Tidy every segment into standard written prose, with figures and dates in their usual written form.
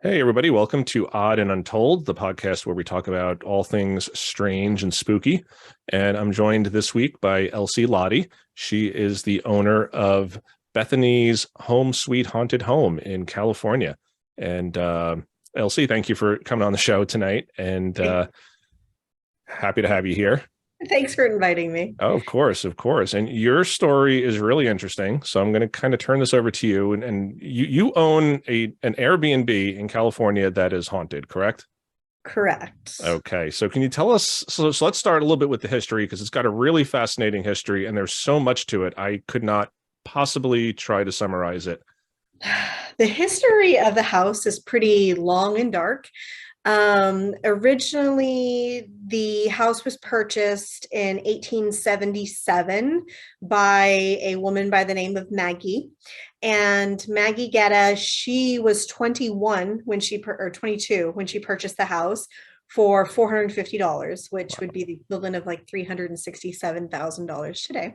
Hey, everybody. Welcome to Odd and Untold, the podcast where we talk about all things strange and spooky. And I'm joined this week by Elsie Lodde. She is the owner of Bethany's Home Sweet Haunted Home in California. And Elsie, thank you for coming on the show tonight, and happy to have you here. Thanks for inviting me. Oh, of course, of course. And your story is really interesting. So I'm going to kind of turn this over to you. And you own an Airbnb in California that is haunted, correct? Correct. Okay. So can you tell us? So let's start a little bit with the history, because it's got a really fascinating history and there's so much to it. I could not possibly try to summarize it. The history of the house is pretty long and dark. Originally, the house was purchased in 1877 by a woman by the name of Maggie. And Maggie Getta, she was 21 when or 22 when she purchased the house for $450, which would be the equivalent of like $367,000 today.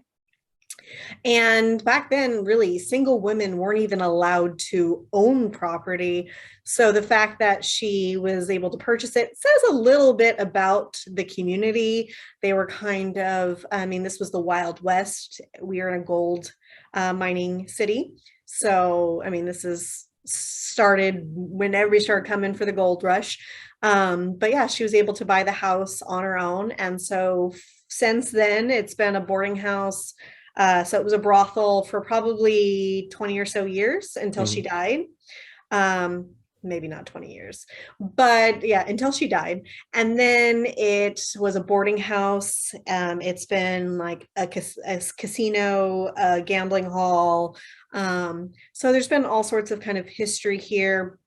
And back then, really, single women weren't even allowed to own property. So the fact that she was able to purchase it says a little bit about the community. They were kind of, this was the Wild West. We are in a gold mining city. So, this is started when everybody started coming for the gold rush. But yeah, she was able to buy the house on her own. And so since then, it's been a boarding house. So it was a brothel for probably 20 or so years until she died. Maybe not 20 years, but yeah, until she died. And then it was a boarding house. It's been like a casino, a gambling hall. So there's been all sorts of kind of history here,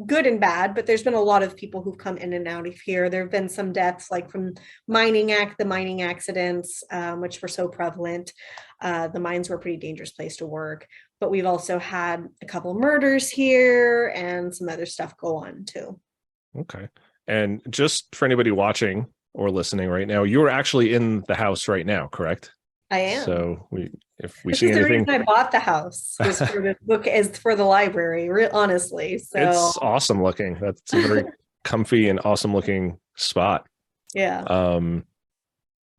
good and bad, but there's been a lot of people who've come in and out of here. There have been some deaths, like from the mining accidents, which were so prevalent. The mines were a pretty dangerous place to work, but we've also had a couple of murders here and some other stuff go on too. Okay. And just for anybody watching or listening right now, you're actually in the house right now, correct? I am. So if we This see is the anything, reason I bought the house, was for the book, is for the library, honestly. So it's awesome looking. That's a very comfy and awesome looking spot. yeah.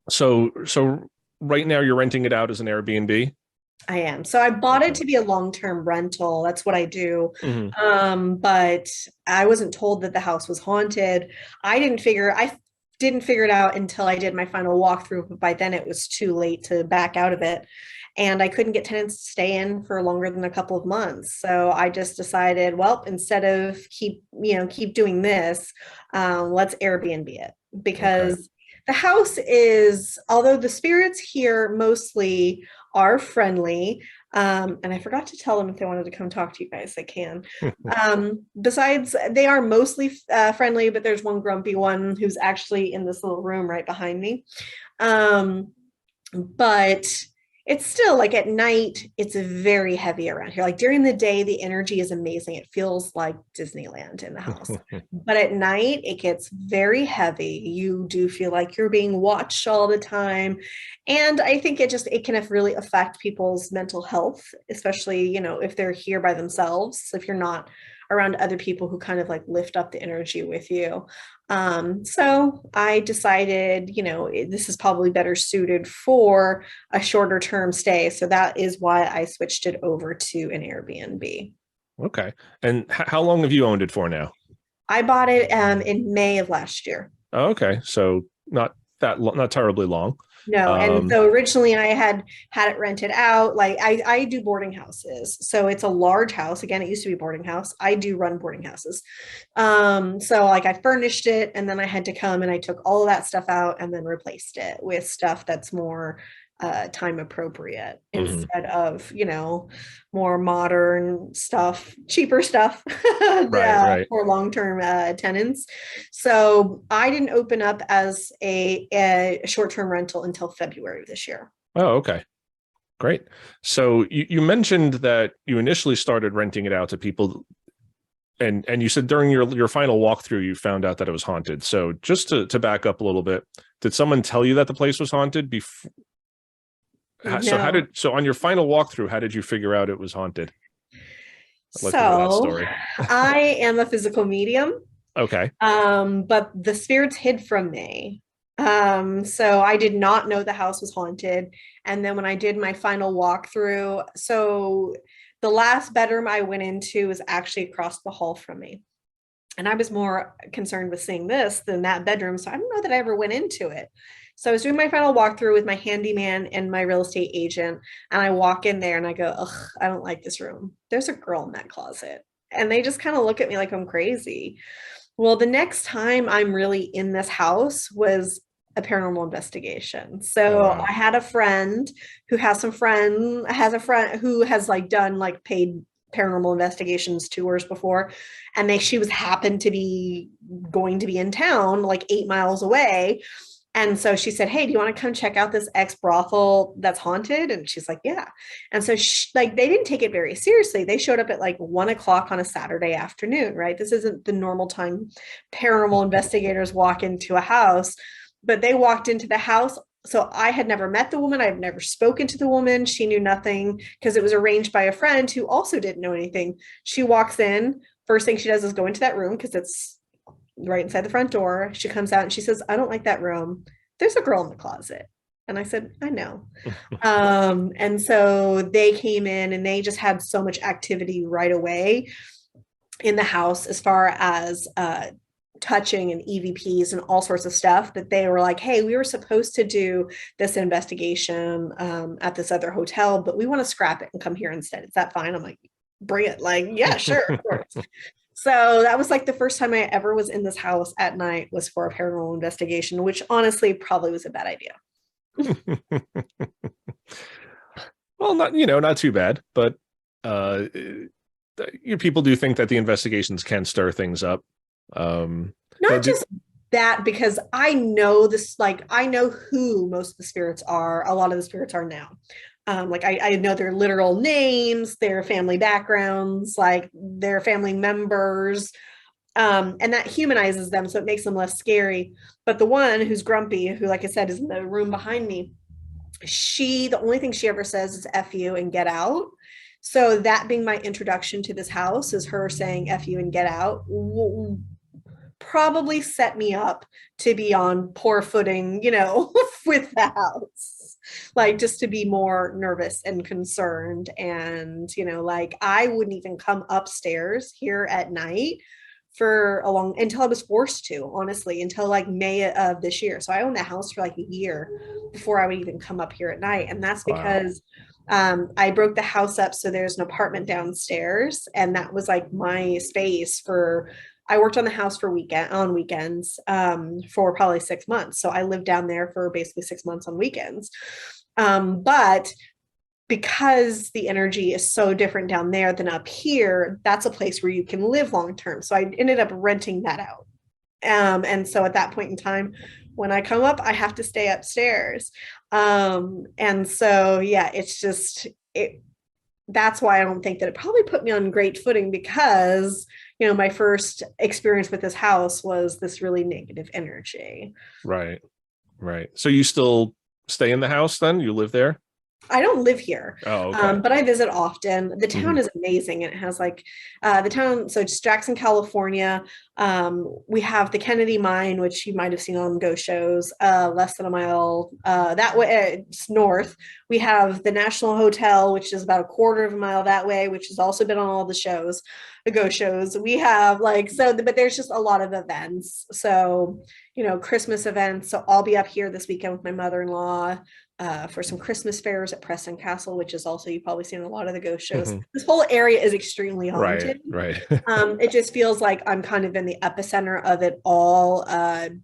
So right now you're renting it out as an Airbnb? I am. So I bought it to be a long-term rental. That's what I do. Mm-hmm. But I wasn't told that the house was haunted. I didn't figure it out until I did my final walkthrough, but by then it was too late to back out of it. And I couldn't get tenants to stay in for longer than a couple of months. So I just decided, well, instead of keep doing this, let's Airbnb it, because the house is, although the spirits here mostly are friendly, and I forgot to tell them if they wanted to come talk to you guys, they can. Besides, they are mostly friendly, but there's one grumpy one who's actually in this little room right behind me. But it's still, like, at night, it's very heavy around here. Like during the day, the energy is amazing. It feels like Disneyland in the house. But at night, it gets very heavy. You do feel like you're being watched all the time. And I think it can really affect people's mental health, especially, if they're here by themselves, if you're not around other people who kind of like lift up the energy with you. So I decided, this is probably better suited for a shorter term stay. So that is why I switched it over to an Airbnb. Okay. And how long have you owned it for now? I bought it in May of last year. Oh, okay. So not terribly long. No. And so originally I had it rented out. Like I do boarding houses. So it's a large house. Again, it used to be a boarding house. I do run boarding houses. So like I furnished it, and then I had to come and I took all of that stuff out and then replaced it with stuff that's more time appropriate, instead of, more modern stuff, cheaper stuff right. for long-term tenants. So I didn't open up as a short-term rental until February of this year. Oh, okay. Great. So you mentioned that you initially started renting it out to people, and you said during your final walkthrough you found out that it was haunted. So just to back up a little bit, did someone tell you that the place was haunted before? No. So on your final walkthrough, how did you figure out it was haunted? I'd like to hear that So story. I am a physical medium, Okay. but the spirits hid from me. So I did not know the house was haunted. And then when I did my final walkthrough, so the last bedroom I went into was actually across the hall from me. And I was more concerned with seeing this than that bedroom. So I don't know that I ever went into it. So I was doing my final walkthrough with my handyman and my real estate agent. And I walk in there and I go, ugh, I don't like this room. There's a girl in that closet. And they just kind of look at me like I'm crazy. Well, the next time I'm really in this house was a paranormal investigation. Oh, So wow. I had a friend who has a friend who has like done like paid paranormal investigations tours before, and she was happened to be going to be in town like 8 miles away. And so she said, "Hey, do you want to come check out this ex brothel that's haunted?" And she's like, "Yeah." And so like they didn't take it very seriously. They showed up at like 1 o'clock on a Saturday afternoon, right? This isn't the normal time paranormal investigators walk into a house, but they walked into the house. So I had never met the woman. I've never spoken to the woman. She knew nothing because it was arranged by a friend who also didn't know anything. She walks in. First thing she does is go into that room because it's right inside the front door. She comes out and she says, "I don't like that room. There's a girl in the closet." And I said, "I know." And so they came in and they just had so much activity right away in the house as far as touching and EVPs and all sorts of stuff, that they were like, "Hey, we were supposed to do this investigation at this other hotel, but we want to scrap it and come here instead. Is that fine?" I'm like, "Bring it." Like, yeah, sure, of course. So that was like the first time I ever was in this house at night was for a paranormal investigation, which honestly probably was a bad idea. Well, not too bad, but uh, people do think that the investigations can stir things up. Not just that, because I know this, like, I know who most of the spirits are. A lot of the spirits are now. Like I know their literal names, their family backgrounds, like their family members. And that humanizes them, so it makes them less scary. But the one who's grumpy, who, like I said, is in the room behind me, the only thing she ever says is "F you" and "get out." So that being my introduction to this house is her saying "F you" and "get out" probably set me up to be on poor footing, with the house. Like, just to be more nervous and concerned. And, like I wouldn't even come upstairs here at night for until I was forced to, honestly, until like May of this year. So I owned the house for like a year before I would even come up here at night. And that's Wow. because I broke the house up. So there's an apartment downstairs, and that was like my space for. I worked on the house on weekends for probably 6 months. So I lived down there for basically 6 months on weekends. But because the energy is so different down there than up here, that's a place where you can live long term. So I ended up renting that out. And so at that point in time, when I come up, I have to stay upstairs. And so, yeah, it's just, that's why I don't think that it probably put me on great footing, because, my first experience with this house was this really negative energy. Right. So you still stay in the house then? You live there? I don't live here, Oh, okay. but I visit often. The town Mhm. is amazing. And it has like the town, so it's Jackson, California. We have the Kennedy Mine, which you might have seen on ghost shows, less than a mile that way, it's north. We have the National Hotel, which is about a quarter of a mile that way, which has also been on all the shows, the ghost shows. We have but there's just a lot of events. So, Christmas events. So I'll be up here this weekend with my mother-in-law for some Christmas fairs at Preston Castle, which is also, you've probably seen a lot of the ghost shows. Mhm. This whole area is extremely haunted. Right. It just feels like I'm kind of in the epicenter of it all,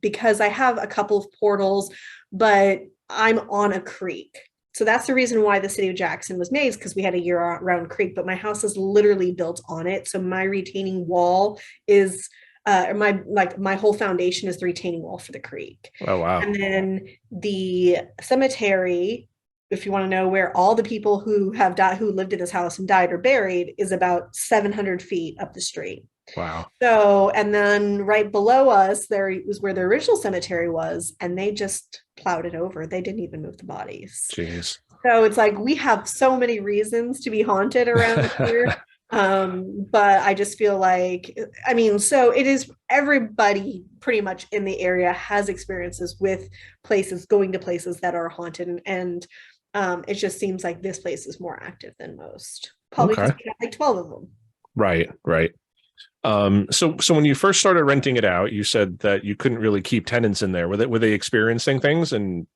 because I have a couple of portals, but I'm on a creek. So that's the reason why the city of Jackson was made, because we had a year-round creek, but my house is literally built on it. So my retaining wall is my whole foundation is the retaining wall for the creek. Oh, wow. And then the cemetery, if you want to know where all the people who have died, who lived in this house and died, are buried, is about 700 feet up the street. Wow. So, and then right below us, there was where the original cemetery was, and they just plowed it over. They didn't even move the bodies. Jeez. So it's like we have so many reasons to be haunted around here. But I just feel like, I mean, so it is, everybody pretty much in the area has experiences with places, going to places that are haunted, and it just seems like this place is more active than most, probably Okay. because we have like 12 of them. Right, right. So when you first started renting it out, you said that you couldn't really keep tenants in there. Were they experiencing things, and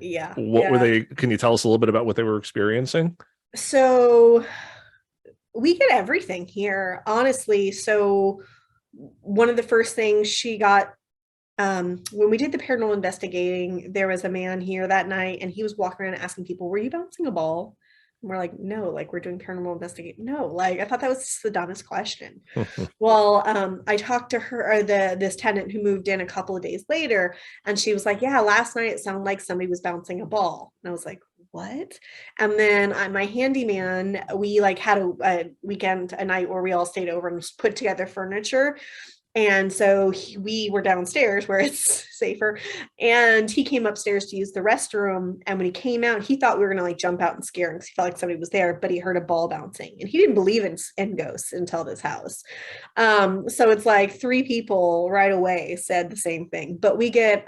Yeah, what were yeah. they? Can you tell us a little bit about what they were experiencing? So we get everything here, honestly. So one of the first things she got, when we did the paranormal investigating, there was a man here that night and he was walking around asking people, were you bouncing a ball? And we're like, no, like we're doing paranormal investigation. No, like I thought that was the dumbest question. Well, I talked to her, or this tenant who moved in a couple of days later, and she was like, "Yeah, last night it sounded like somebody was bouncing a ball." And I was like, "What?" And then my handyman, we like had a weekend, a night where we all stayed over and put together furniture, and so we were downstairs where it's safer. And he came upstairs to use the restroom. And when he came out, he thought we were going to like jump out and scare him because he felt like somebody was there, but he heard a ball bouncing. And he didn't believe in ghosts until this house. So it's like three people right away said the same thing. But we get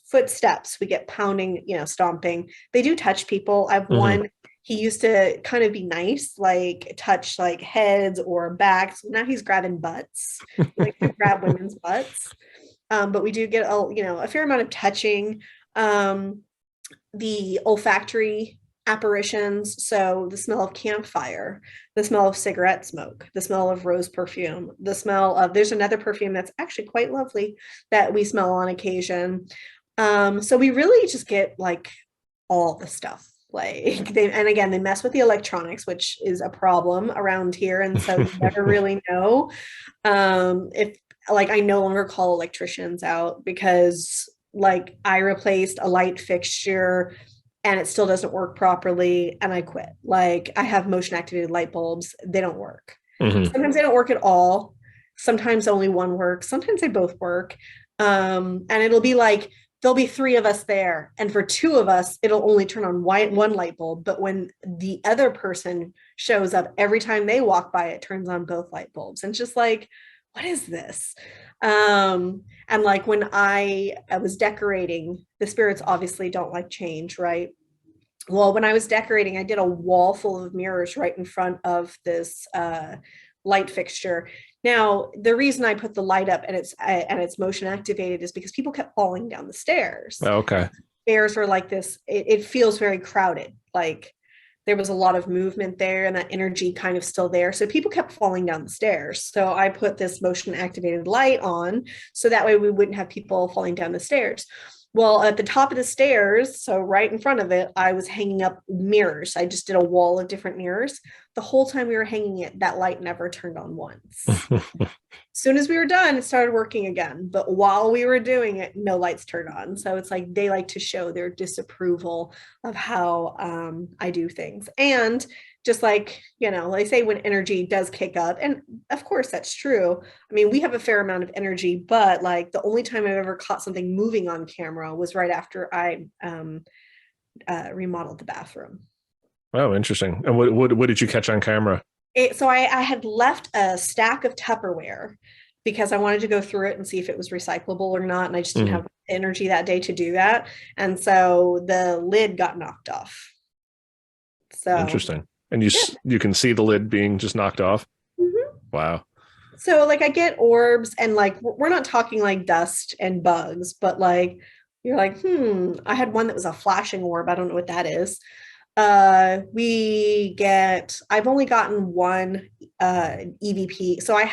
footsteps, we get pounding, stomping. They do touch people. I've Hmm. one, he used to kind of be nice, like touch like heads or backs. Now he's grabbing butts. He likes to grab women's butts. But we do get a fair amount of touching. Um, the olfactory apparitions, so the smell of campfire, the smell of cigarette smoke, the smell of rose perfume, the smell of, there's another perfume that's actually quite lovely that we smell on occasion. So we really just get like all the stuff. Like they, and again, they mess with the electronics, which is a problem around here, and so you never really know if, like, I no longer call electricians out because like I replaced a light fixture and it still doesn't work properly and I quit. Like I have motion activated light bulbs, they don't work. Hmm. Sometimes they don't work at all. Sometimes only one works. Sometimes they both work. And it'll be like there'll be three of us there, and for two of us, it'll only turn on one light bulb. But when the other person shows up, every time they walk by, it turns on both light bulbs. And it's just like, what is this? And like when I was decorating, the spirits obviously don't like change, right? Well, when I was decorating, I did a wall full of mirrors right in front of this light fixture. Now, the reason I put the light up and it's motion activated is because people kept falling down the stairs. Okay. Stairs are like this. It feels very crowded. Like there was a lot of movement there, and that energy kind of still there. So people kept falling down the stairs. So I put this motion activated light on, so that way we wouldn't have people falling down the stairs. Well, at the top of the stairs, so right in front of it, I was hanging up mirrors. I just did a wall of different mirrors. The whole time we were hanging it, that light never turned on once. As soon as we were done, it started working again. But while we were doing it, no lights turned on. So it's like they like to show their disapproval of how I do things. And just like, they say when energy does kick up, and of course that's true. I mean, we have a fair amount of energy, but like the only time I've ever caught something moving on camera was right after I remodeled the bathroom. Oh, interesting. And what did you catch on camera? So I had left a stack of Tupperware because I wanted to go through it and see if it was recyclable or not. And I just didn't Hmm. have energy that day to do that. And so the lid got knocked off. So, Interesting. And you yeah. you can see the lid being just knocked off. Mhm. Wow. So, like, I get orbs, and like, we're not talking like dust and bugs, but like, you're like, I had one that was a flashing orb. I don't know what that is. I've only gotten one EVP. So I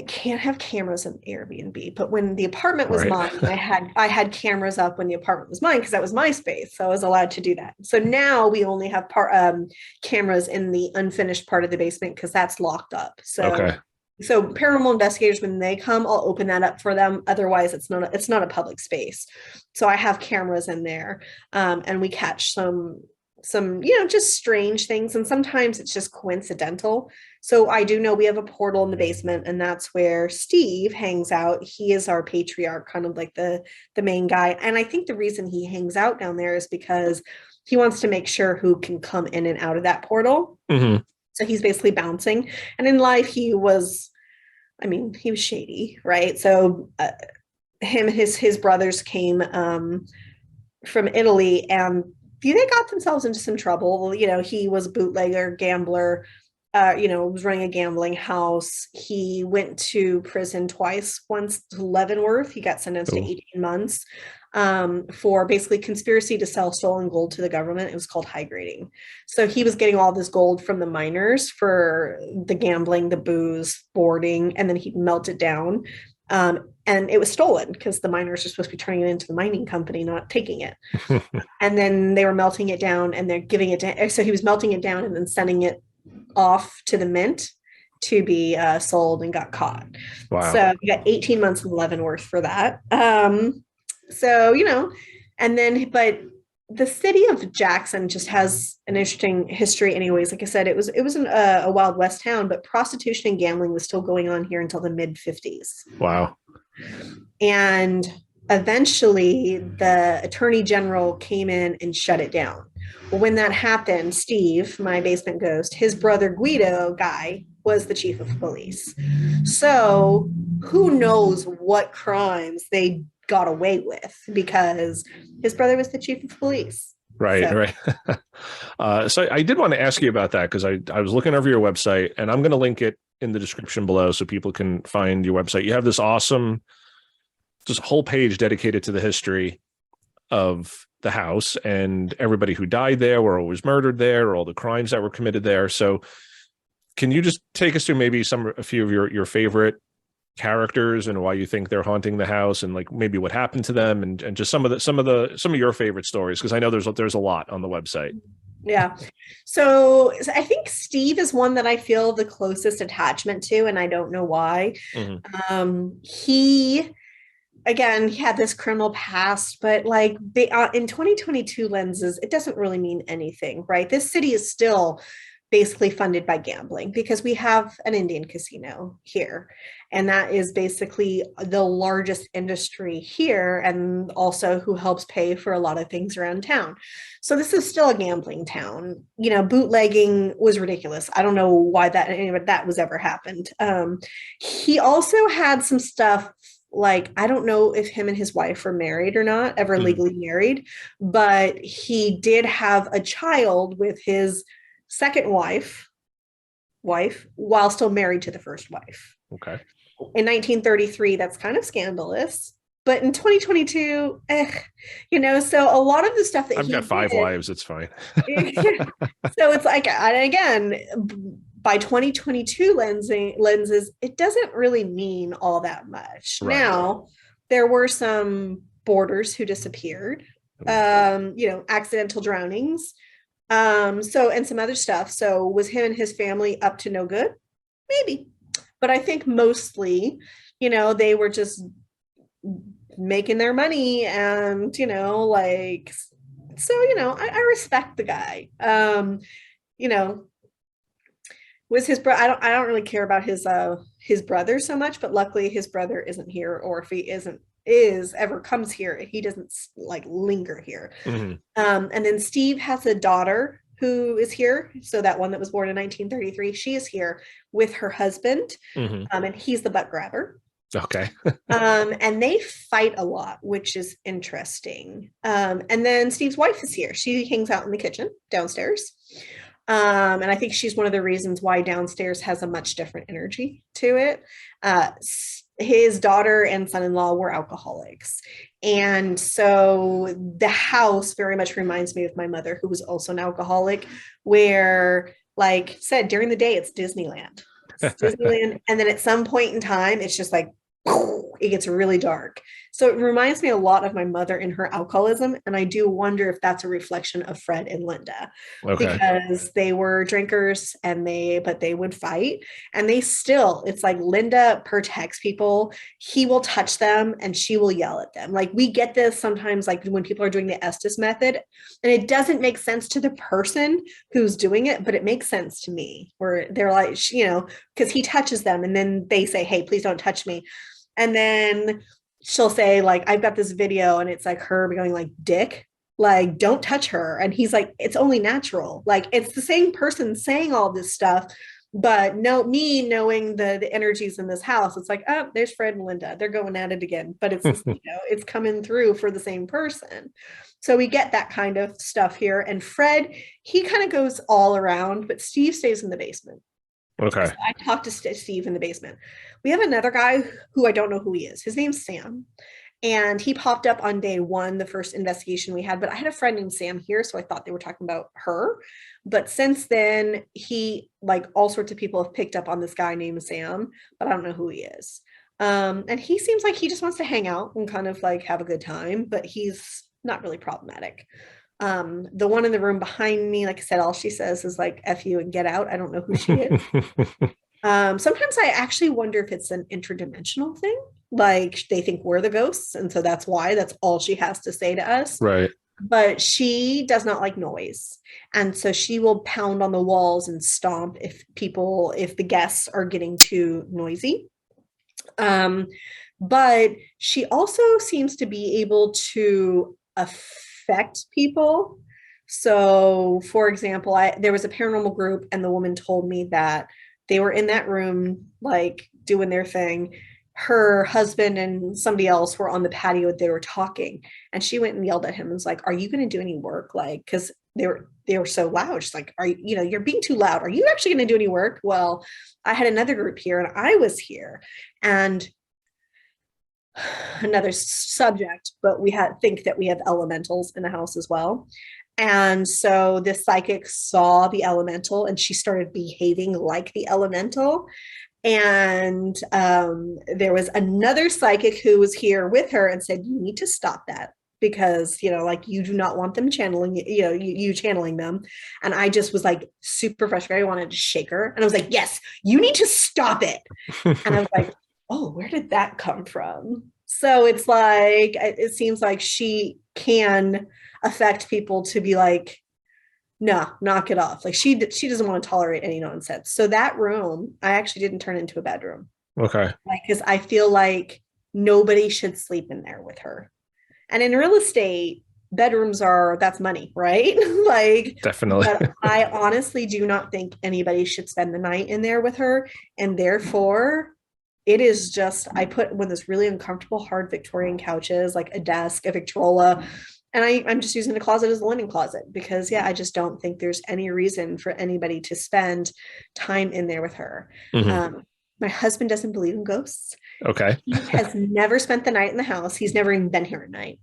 can't have cameras in Airbnb, but when the apartment was Right. mine, I had cameras up when the apartment was mine because that was my space, so I was allowed to do that. So now we only have cameras in the unfinished part of the basement because that's locked up. So Okay. so paranormal investigators, when they come, I'll open that up for them. Otherwise, it's not a public space. So I have cameras in there, and we catch some just strange things, and sometimes it's just coincidental. So I do know we have a portal in the basement, and that's where Steve hangs out. He is our patriarch, kind of like the main guy. And I think the reason he hangs out down there is because he wants to make sure who can come in and out of that portal. Hmm. So he's basically bouncing. And in life, he was, I mean, he was shady, right? So him and his brothers came from Italy, and they got themselves into some trouble. You know, he was a bootlegger, gambler, was running a gambling house. He went to prison twice, once to Leavenworth. He got sentenced to Oh, 18 months for basically conspiracy to sell stolen gold to the government. It was called high grading. So he was getting all this gold from the miners for the gambling, the booze, boarding, and then he'd melt it down. And it was stolen because the miners are supposed to be turning it into the mining company, not taking it. And then they were melting it down and they're giving it to, so he was melting it down and then sending it off to the mint to be sold, and got caught. wow. So he got 18 months in Leavenworth for that. So, and then, but the city of Jackson just has an interesting history anyways. Like I said, it was a Wild West town, but prostitution and gambling was still going on here until the mid 50s. Wow. And eventually the attorney general came in and shut it down. Well, when that happened, Steve, my basement ghost, his brother Guido guy was the chief of police. So who knows what crimes they got away with, because his brother was the chief of police. Right, So. right. So I did want to ask you about that, because I was looking over your website, and I'm going to link it in the description below so people can find your website. You have this awesome, just whole page dedicated to the history of the house and everybody who died there or was murdered there, or all the crimes that were committed there. So can you just take us through maybe a few of your favorite characters and why you think they're haunting the house, and like maybe what happened to them, and just some of your favorite stories, because I know there's a lot on the website. Yeah. So I think Steve is one that I feel the closest attachment to, and I don't know why. He again, he had this criminal past, but like in 2022 lenses, it doesn't really mean anything, right? This city is still basically funded by gambling because we have an Indian casino here. And that is basically the largest industry here, and also who helps pay for a lot of things around town. So this is still a gambling town. Bootlegging was ridiculous. I don't know why that was ever happened. He also had some stuff, like, I don't know if him and his wife were married or not, ever legally married, but he did have a child with his second wife while still married to the first wife. Okay. In 1933, that's kind of scandalous. But in 2022, so a lot of the stuff that I've got 5 wives, it's fine. So it's like, and again, by 2022 lenses, it doesn't really mean all that much. Right. Now, there were some boarders who disappeared, accidental drownings, and some other stuff. So was him and his family up to no good? Maybe. But I think mostly, they were just making their money, and, I respect the guy. Was his brother? I don't really care about his brother so much, but luckily his brother isn't here, or if he ever comes here, he doesn't like linger here. And then Steve has a daughter who is here. So that one that was born in 1933, she is here with her husband, and he's the butt grabber. Okay. And they fight a lot, which is interesting. And then Steve's wife is here. She hangs out in the kitchen downstairs. And I think she's one of the reasons why downstairs has a much different energy to it. His daughter and son-in-law were alcoholics. And so the house very much reminds me of my mother, who was also an alcoholic, where, like I said, during the day, it's Disneyland. And then at some point in time, it's just like, it gets really dark. So it reminds me a lot of my mother and her alcoholism. And I do wonder if that's a reflection of Fred and Linda, because they were drinkers but they would fight, and it's like Linda protects people. He will touch them and she will yell at them. Like, we get this sometimes, like when people are doing the Estes method, and it doesn't make sense to the person who's doing it, but it makes sense to me, where they're like, because he touches them and then they say, hey, please don't touch me. And then she'll say, like, I've got this video and it's like her going like, dick, like, don't touch her. And he's like, it's only natural. Like, it's the same person saying all this stuff, but no, me knowing the energies in this house, it's like, oh, there's Fred and Linda, they're going at it again, but it's, it's coming through for the same person. So we get that kind of stuff here. And Fred, he kind of goes all around, but Steve stays in the basement. Okay. So I talked to Steve in the basement. We have another guy who I don't know who he is. His name's Sam. And he popped up on day one, the first investigation we had, but I had a friend named Sam here, so I thought they were talking about her. But since then, like all sorts of people have picked up on this guy named Sam, but I don't know who he is. And he seems like he just wants to hang out and kind of like have a good time, but he's not really problematic. The one in the room behind me, like I said, all she says is like F you and get out. I don't know who she is. Sometimes I actually wonder if it's an interdimensional thing. Like they think we're the ghosts. And so that's all she has to say to us. Right. But she does not like noise. And so she will pound on the walls and stomp if the guests are getting too noisy. But she also seems to be able to affect people. So for example, there was a paranormal group and the woman told me that they were in that room, like doing their thing. Her husband and somebody else were on the patio. They were talking and she went and yelled at him and was like, are you going to do any work? Like, cause they were so loud. She's like, you're being too loud. Are you actually going to do any work? Well, I had another group here and I was here and another subject, but think that we have elementals in the house as well. And so this psychic saw the elemental and she started behaving like the elemental. And there was another psychic who was here with her and said, you need to stop that because, like you do not want them channeling, you channeling them. And I just was like super frustrated. I wanted to shake her. And I was like, yes, you need to stop it. And I was like, oh, where did that come from? So it's like, it seems like she can affect people to be like, no, knock it off. Like she doesn't want to tolerate any nonsense. So that room, I actually didn't turn into a bedroom. Okay. Like, because I feel like nobody should sleep in there with her. And in real estate, bedrooms that's money, right? Like, definitely. But I honestly do not think anybody should spend the night in there with her. And therefore, it is just, I put one of those really uncomfortable, hard Victorian couches, like a desk, a Victrola, and I'm just using the closet as a linen closet because, I just don't think there's any reason for anybody to spend time in there with her. Mm-hmm. My husband doesn't believe in ghosts. Okay. He has never spent the night in the house. He's never even been here at night.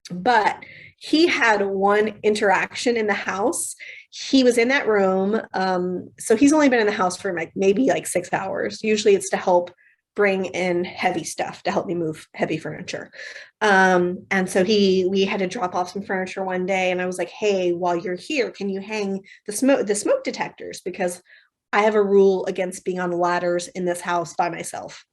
But he had one interaction in the house. He was in that room. So he's only been in the house for maybe 6 hours. Usually it's to help bring in heavy stuff, to help me move heavy furniture. And so we had to drop off some furniture one day and I was like, hey, while you're here, can you hang the smoke detectors? Because I have a rule against being on ladders in this house by myself.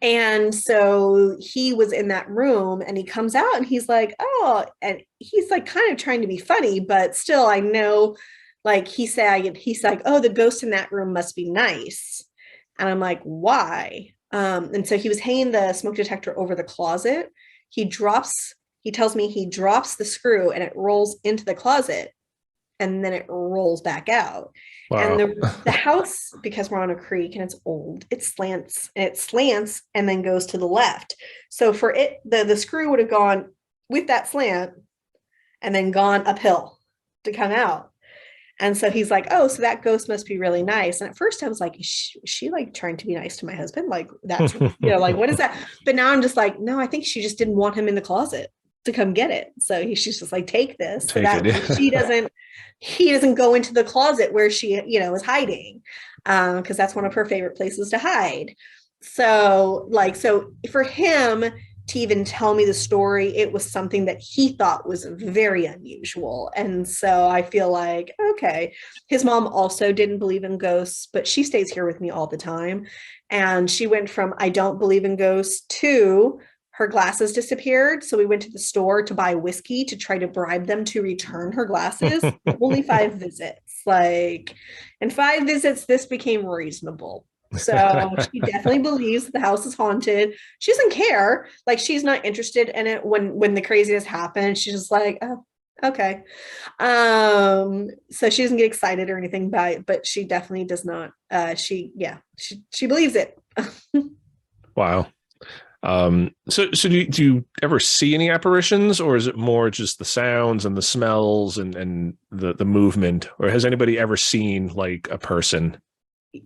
And so he was in that room and he comes out and he's like, oh, and he's like kind of trying to be funny, but still I know, like he's like, oh, the ghost in that room must be nice. And I'm like, why? And so he was hanging the smoke detector over the closet. He tells me he drops the screw and it rolls into the closet and then it rolls back out. Wow. And the house, because we're on a creek and it's old, it slants and then goes to the left. So for it, the screw would have gone with that slant and then gone uphill to come out. And so he's like, oh, so that ghost must be really nice. And at first I was like, is she like trying to be nice to my husband? Like that's, like, what is that? But now I'm just like, no, I think she just didn't want him in the closet to come get it. So she's just like, take this. So that he doesn't go into the closet where she, is hiding. Cause that's one of her favorite places to hide. So for him to even tell me the story, it was something that he thought was very unusual. And so I feel like, okay, his mom also didn't believe in ghosts, but she stays here with me all the time. And she went from, I don't believe in ghosts to her glasses disappeared. So we went to the store to buy whiskey to try to bribe them to return her glasses. Only 5 visits. In 5 visits, this became reasonable. So she definitely believes the house is haunted. She doesn't care. Like she's not interested in it when the craziness happens. She's just like, oh, okay. So she doesn't get excited or anything by it, but she definitely does not. She believes it. Wow. So do you ever see any apparitions, or is it more just the sounds and the smells and the movement, or has anybody ever seen like a person?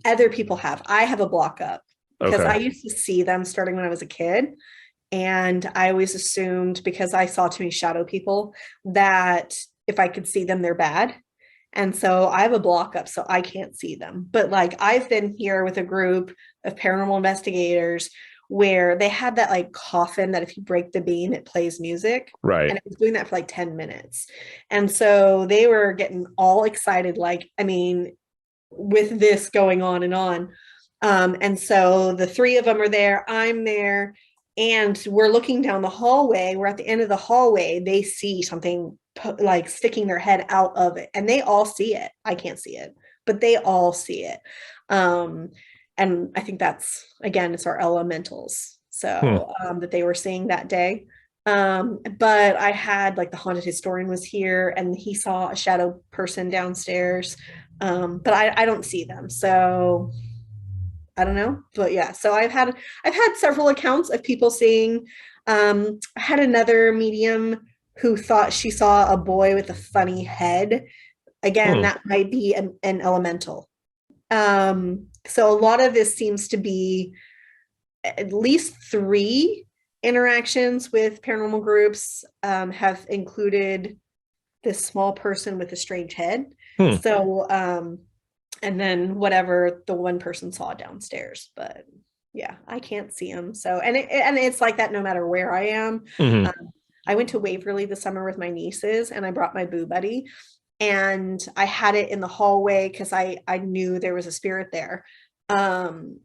Other people have. I have a block up because I Okay. used to see them starting when I was a kid. And I always assumed because I saw too many shadow people that if I could see them, they're bad. And so I have a block up, so I can't see them. But like I've been here with a group of paranormal investigators where they had that like coffin that if you break the beam, it plays music. Right. And it was doing that for like 10 minutes. And so they were getting all excited, like, I mean, with this going on and on. And so the three of them are there, I'm there, and we're looking down the hallway. We're at the end of the hallway. They see something like sticking their head out of it, and they all see it. I can't see it, but they all see it. And I think that's, again, it's our elementals. Hmm. So that they were seeing that day. But I had like the haunted historian was here and he saw a shadow person downstairs. But I don't see them. So I don't know. But yeah, so I've had several accounts of people seeing I had another medium who thought she saw a boy with a funny head. Again, Hmm. that might be an elemental. So a lot of this seems to be at least three interactions with paranormal groups have included this small person with a strange head. Hmm. So, and then whatever the one person saw downstairs, but yeah, I can't see them. So, and it's like that no matter where I am. Hmm. Um, I went to Waverly this summer with my nieces, and I brought my boo buddy, and I had it in the hallway because I knew there was a spirit there, and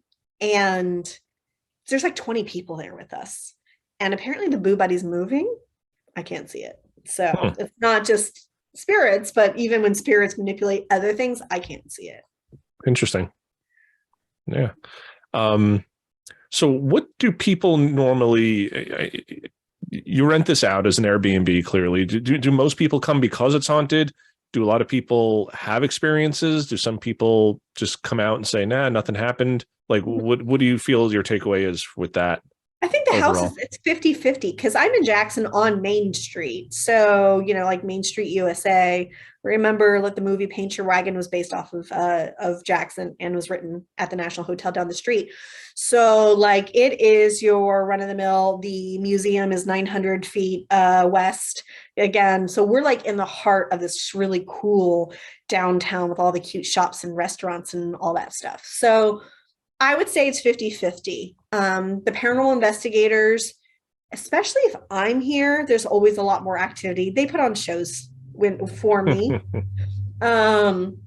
there's like 20 people there with us, and apparently the boo buddy's moving. I can't see it. So Hmm. it's not just spirits, but even when spirits manipulate other things, I can't see it. Interesting. Yeah. Um, so what do people normally, you rent this out as an Airbnb, clearly. Do most people come because it's haunted? Do a lot of people have experiences? Do some people just come out and say, nah, nothing happened? Like, what do you feel your takeaway is with that I think the house is overall? it's 50-50 because I'm in Jackson on Main Street. So, like Main Street USA. Remember like the movie Paint Your Wagon was based off of Jackson and was written at the National Hotel down the street. So like it is your run of the mill. The museum is 900 feet west again. So we're like in the heart of this really cool downtown with all the cute shops and restaurants and all that stuff. So I would say it's 50-50. The paranormal investigators, especially if I'm here, there's always a lot more activity. They put on shows for me. Um,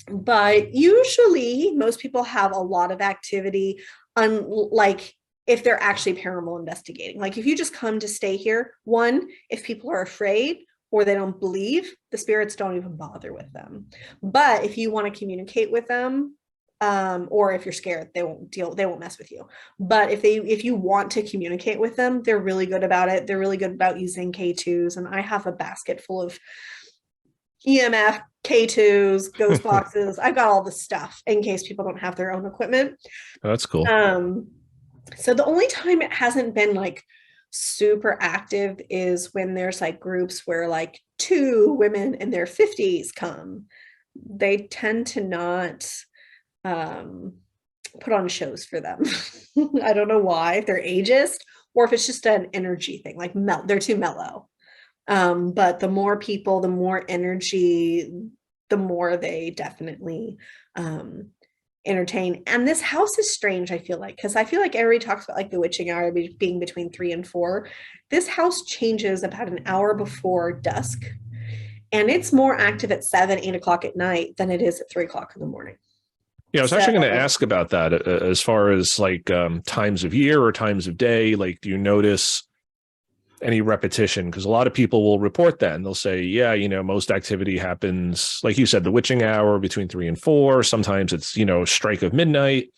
but usually most people have a lot of activity, unlike if they're actually paranormal investigating. Like if you just come to stay here, one, if people are afraid or they don't believe, the spirits don't even bother with them. But if you want to communicate with them, or if you're scared, they won't mess with you. But if you want to communicate with them, they're really good about it. They're really good about using K2s. And I have a basket full of EMF, K2s, ghost boxes. I've got all the stuff in case people don't have their own equipment. That's cool. So the only time it hasn't been like super active is when there's like groups where like two women in their 50s come. They tend to not um, put on shows for them. I don't know why, if they're ageist or if it's just an energy thing, like they're too mellow. But the more people, the more energy, the more they definitely entertain. And this house is strange, I feel like, because I feel like everybody talks about like the witching hour being between 3 and 4. This house changes about an hour before dusk. And it's more active at 7, 8 o'clock at night than it is at 3 o'clock in the morning. Yeah, I was So actually going to ask about that as far as like times of year or times of day. Like, do you notice any repetition? Because a lot of people will report that and they'll say, yeah, most activity happens, like you said, the witching hour between 3 and 4. Sometimes it's, strike of midnight.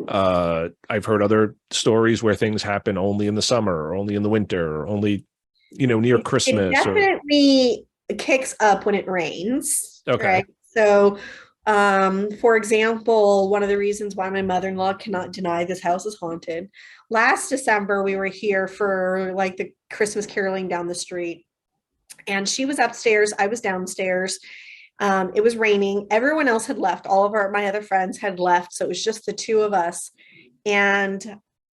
I've heard other stories where things happen only in the summer or only in the winter or only, near It Christmas or definitely kicks up when it rains, okay. right? So, for example, one of the reasons why my mother-in-law cannot deny this house is haunted. Last December, we were here for like the Christmas caroling down the street, and she was upstairs, I was downstairs. It was raining. Everyone else had left. All of my other friends had left, so it was just the two of us. And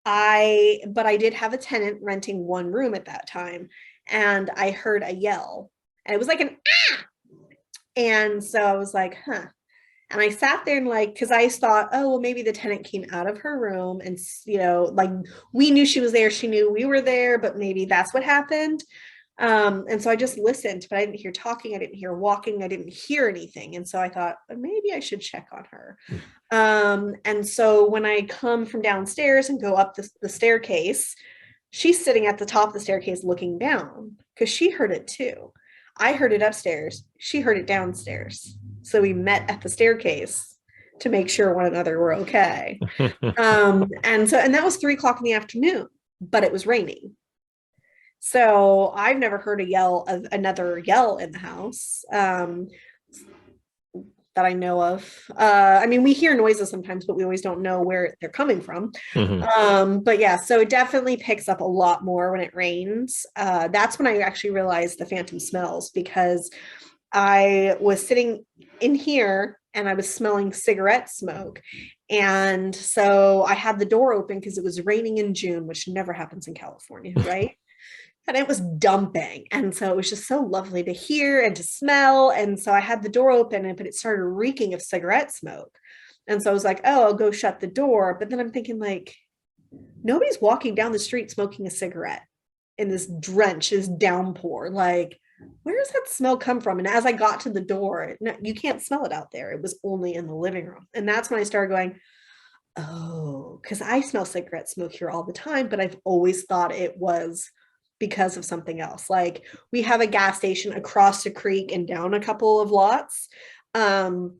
but I did have a tenant renting one room at that time, and I heard a yell, and it was like an ah, and so I was like, huh. And I sat there and like, because I thought, oh, well, maybe the tenant came out of her room and, like we knew she was there. She knew we were there, but maybe that's what happened. And so I just listened, but I didn't hear talking. I didn't hear walking. I didn't hear anything. And so I thought, maybe I should check on her. And so when I come from downstairs and go up the staircase, she's sitting at the top of the staircase looking down because she heard it too. I heard it upstairs. She heard it downstairs. So we met at the staircase to make sure one another were okay. And that was 3 o'clock in the afternoon, but it was raining. So I've never heard another yell in the house. That I know of. I mean, we hear noises sometimes, but we always don't know where they're coming from. But yeah, so it definitely picks up a lot more when it rains. That's when I actually realized the phantom smells, because I was sitting in here and I was smelling cigarette smoke. And so I had the door open because it was raining in June, which never happens in California, right? And it was dumping. And so it was just so lovely to hear and to smell. And so I had the door open, but it started reeking of cigarette smoke. And so I was like, oh, I'll go shut the door. But then I'm thinking, like, nobody's walking down the street smoking a cigarette in this drench, this downpour. Like, where does that smell come from? And as I got to the door, no, you can't smell it out there. It was only in the living room. And that's when I started going, oh, because I smell cigarette smoke here all the time, but I've always thought it was because of something else. Like, we have a gas station across the creek and down a couple of lots. And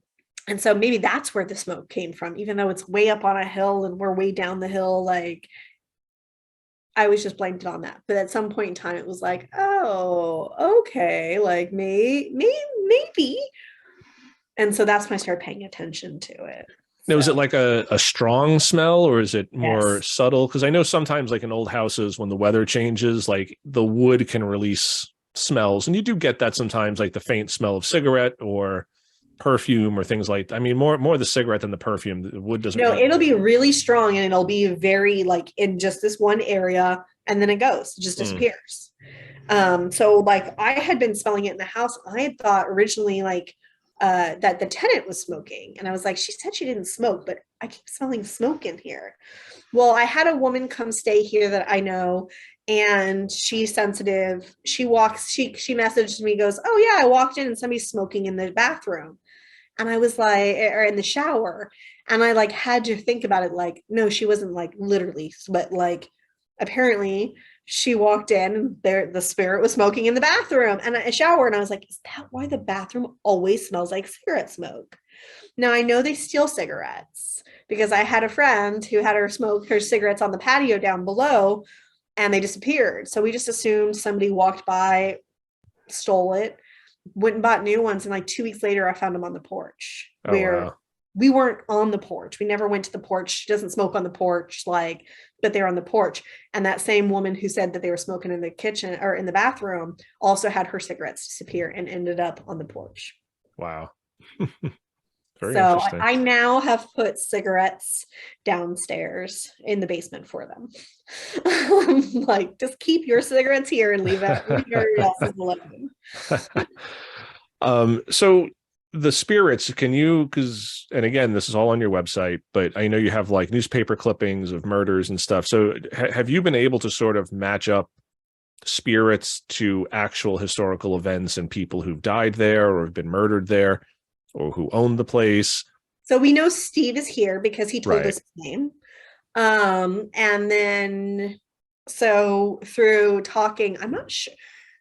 so maybe that's where the smoke came from, even though it's way up on a hill and we're way down the hill. Like, I was just blamed it on that. But at some point in time, it was like, oh, okay, like maybe. And so that's when I started paying attention to it. Now, is it like a strong smell, or is it more Yes. subtle? Because I know sometimes, like in old houses, when the weather changes, like the wood can release smells, and you do get that sometimes, like the faint smell of cigarette or perfume or things like that. I mean, more the cigarette than the perfume. The wood doesn't. No, it'll be really strong, and it'll be very like in just this one area, and then it just disappears. So like I had been smelling it in the house. I had thought originally like that the tenant was smoking, and I was like, she said she didn't smoke, but I keep smelling smoke in here. Well, I had a woman come stay here that I know, and she's sensitive. She messaged me, goes, oh yeah, I walked in and somebody's smoking in the bathroom. And I was like, or in the shower. And I like had to think about it. Like, no, she wasn't like literally, but like apparently she walked in and the spirit was smoking in the bathroom and a shower. And I was like, is that why the bathroom always smells like cigarette smoke? Now I know they steal cigarettes, because I had a friend who had her smoke her cigarettes on the patio down below and they disappeared. So we just assumed somebody walked by, stole it, went and bought new ones. And like 2 weeks later, I found them on the porch, Oh, where wow. we weren't on the porch. We never went to the porch. She doesn't smoke on the porch, like, but they're on the porch. And that same woman who said that they were smoking in the kitchen or in the bathroom also had her cigarettes disappear and ended up on the porch. Wow. Very So interesting. I now have put cigarettes downstairs in the basement for them. Like, just keep your cigarettes here and leave everybody else's alone. So the spirits, can you, because, and again, this is all on your website, but I know you have like newspaper clippings of murders and stuff. So have you been able to sort of match up spirits to actual historical events and people who've died there or have been murdered there or who owned the place? So we know Steve is here because he told Right. us his name. And then, so through talking, I'm not sure.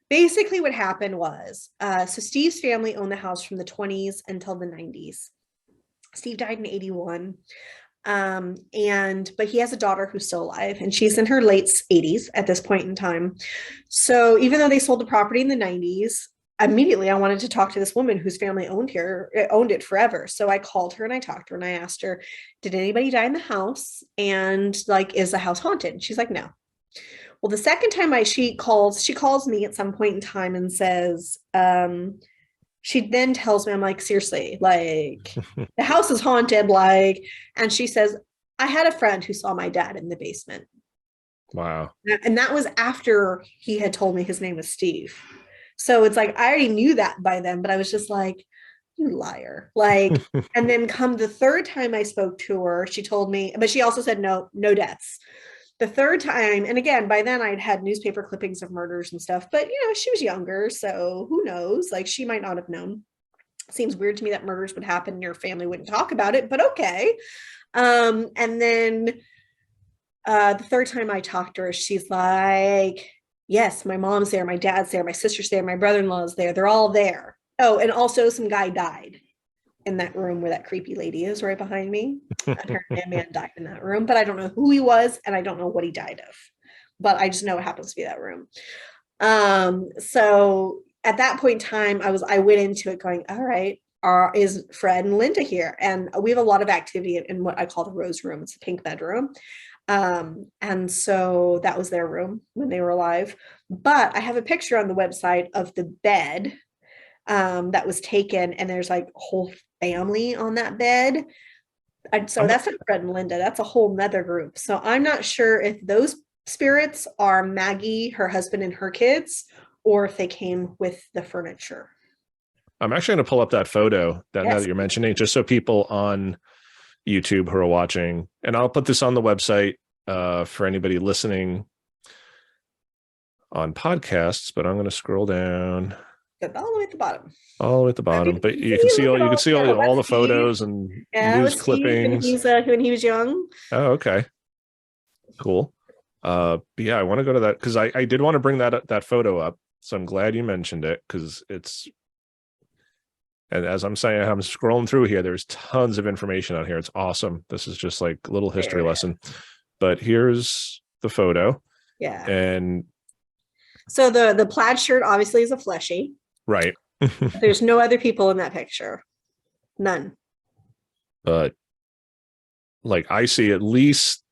Basically, what happened was, so Steve's family owned the house from the 20s until the 90s. Steve died in 81. But he has a daughter who's still alive, and she's in her late 80s at this point in time. So even though they sold the property in the 90s, immediately I wanted to talk to this woman whose family owned it forever. So I called her and I talked to her and I asked her, did anybody die in the house? And like, is the house haunted? And she's like, no. Well, the second time she calls me at some point in time and says, she then tells me, I'm like, seriously, like the house is haunted, like, and she says, I had a friend who saw my dad in the basement. Wow. And that was after he had told me his name was Steve. So it's like, I already knew that by then, but I was just like, you liar. Like, and then come the third time I spoke to her, she told me, but she also said, no deaths. The third time, and again, by then I'd had newspaper clippings of murders and stuff, but she was younger, so who knows? Like, she might not have known. Seems weird to me that murders would happen and your family wouldn't talk about it, but okay. And then the third time I talked to her, she's like, yes, my mom's there, my dad's there, my sister's there, my brother-in-law's there, they're all there. Oh, and also some guy died in that room where that creepy lady is right behind me. Apparently a man died in that room, but I don't know who he was and I don't know what he died of, but I just know it happens to be that room. So at that point in time, I went into it going, all right, is Fred and Linda here? And we have a lot of activity in what I call the rose room. It's a pink bedroom. And so that was their room when they were alive, but I have a picture on the website of the bed that was taken, and there's like a whole family on that bed. So that's not Fred and Linda, that's a whole nother group. So I'm not sure if those spirits are Maggie, her husband, and her kids, or if they came with the furniture. I'm actually going to pull up that photo now that you're mentioning, just so people on YouTube who are watching, and I'll put this on the website for anybody listening on podcasts, but I'm going to scroll down all the way at the bottom. All the way at the bottom, but you can see all the photos and news clippings when he was young. Oh, okay, cool. But yeah, I want to go to that because I did want to bring that photo up, so I'm glad you mentioned it because it's. And as I'm saying, I'm scrolling through here. There's tons of information on here. It's awesome. This is just like a little history lesson. But here's the photo. Yeah. And so the plaid shirt obviously is a fleshy. Right. There's no other people in that picture. None. But like I see at least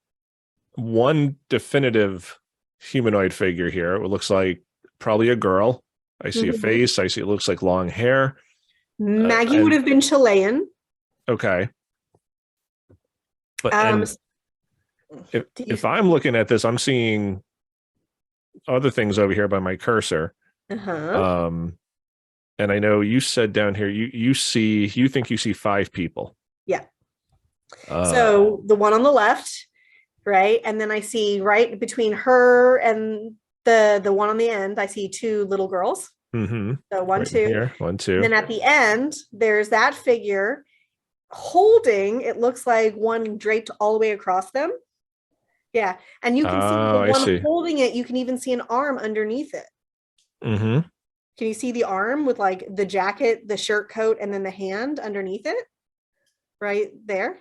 one definitive humanoid figure here. It looks like probably a girl. I see a face. I see it looks like long hair. Maggie would have been Chilean. Okay. But if I'm looking at this, I'm seeing other things over here by my cursor. And I know you said down here you think you see 5 people. Yeah. So the one on the left, right? And then I see right between her and the one on the end, I see 2 little girls. So 1, 2. Here, 1, 2. And then at the end, there's that figure holding, it looks like one draped all the way across them. Yeah. And you can see the one holding it. You can even see an arm underneath it. Can you see the arm with like the jacket, the shirt coat, and then the hand underneath it? Right there.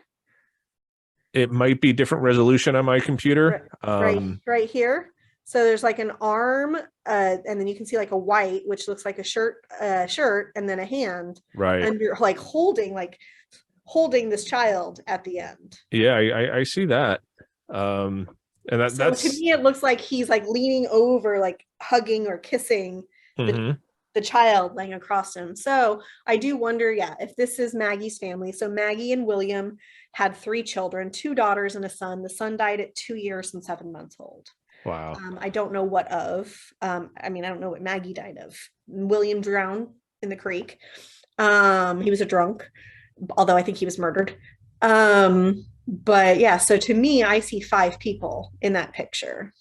It might be different resolution on my computer. Right here. So there's like an arm, and then you can see like a white, which looks like a shirt, and then a hand, right? And you're like holding this child at the end. Yeah, I see that. And that's to me, it looks like he's like leaning over, like hugging or kissing the child laying across him. So I do wonder, if this is Maggie's family. So Maggie and William had 3 children, 2 daughters and a son. The son died at 2 years and 7 months old. Wow. I don't know what of. I don't know what Maggie died of. William drowned in the creek. He was a drunk, although I think he was murdered. But yeah, so to me, I see 5 people in that picture,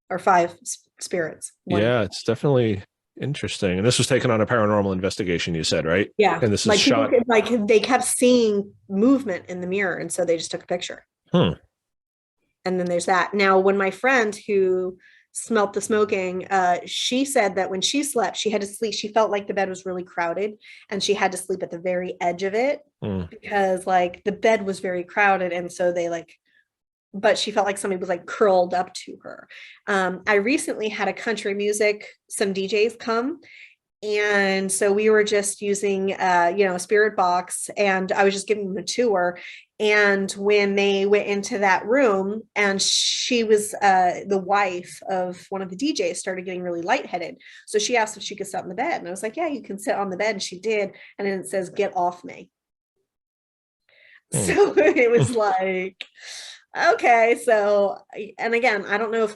or 5 spirits. Yeah, it's definitely interesting. And this was taken on a paranormal investigation, you said, right? Yeah. And this is shot. They kept seeing movement in the mirror, and so they just took a picture. And then there's that. Now, when my friend who smelt the smoking, she said that when she slept, she had to sleep. She felt like the bed was really crowded and she had to sleep at the very edge of it because like the bed was very crowded. And so they like, but she felt like somebody was like curled up to her. I recently had a country music, some DJs come. And so we were just using, a spirit box, and I was just giving them a tour. And when they went into that room, and she was the wife of one of the DJs, started getting really lightheaded. So she asked if she could sit on the bed. And I was like, yeah, you can sit on the bed. And she did. And then it says, get off me. So it was like, okay, so, and again, I don't know if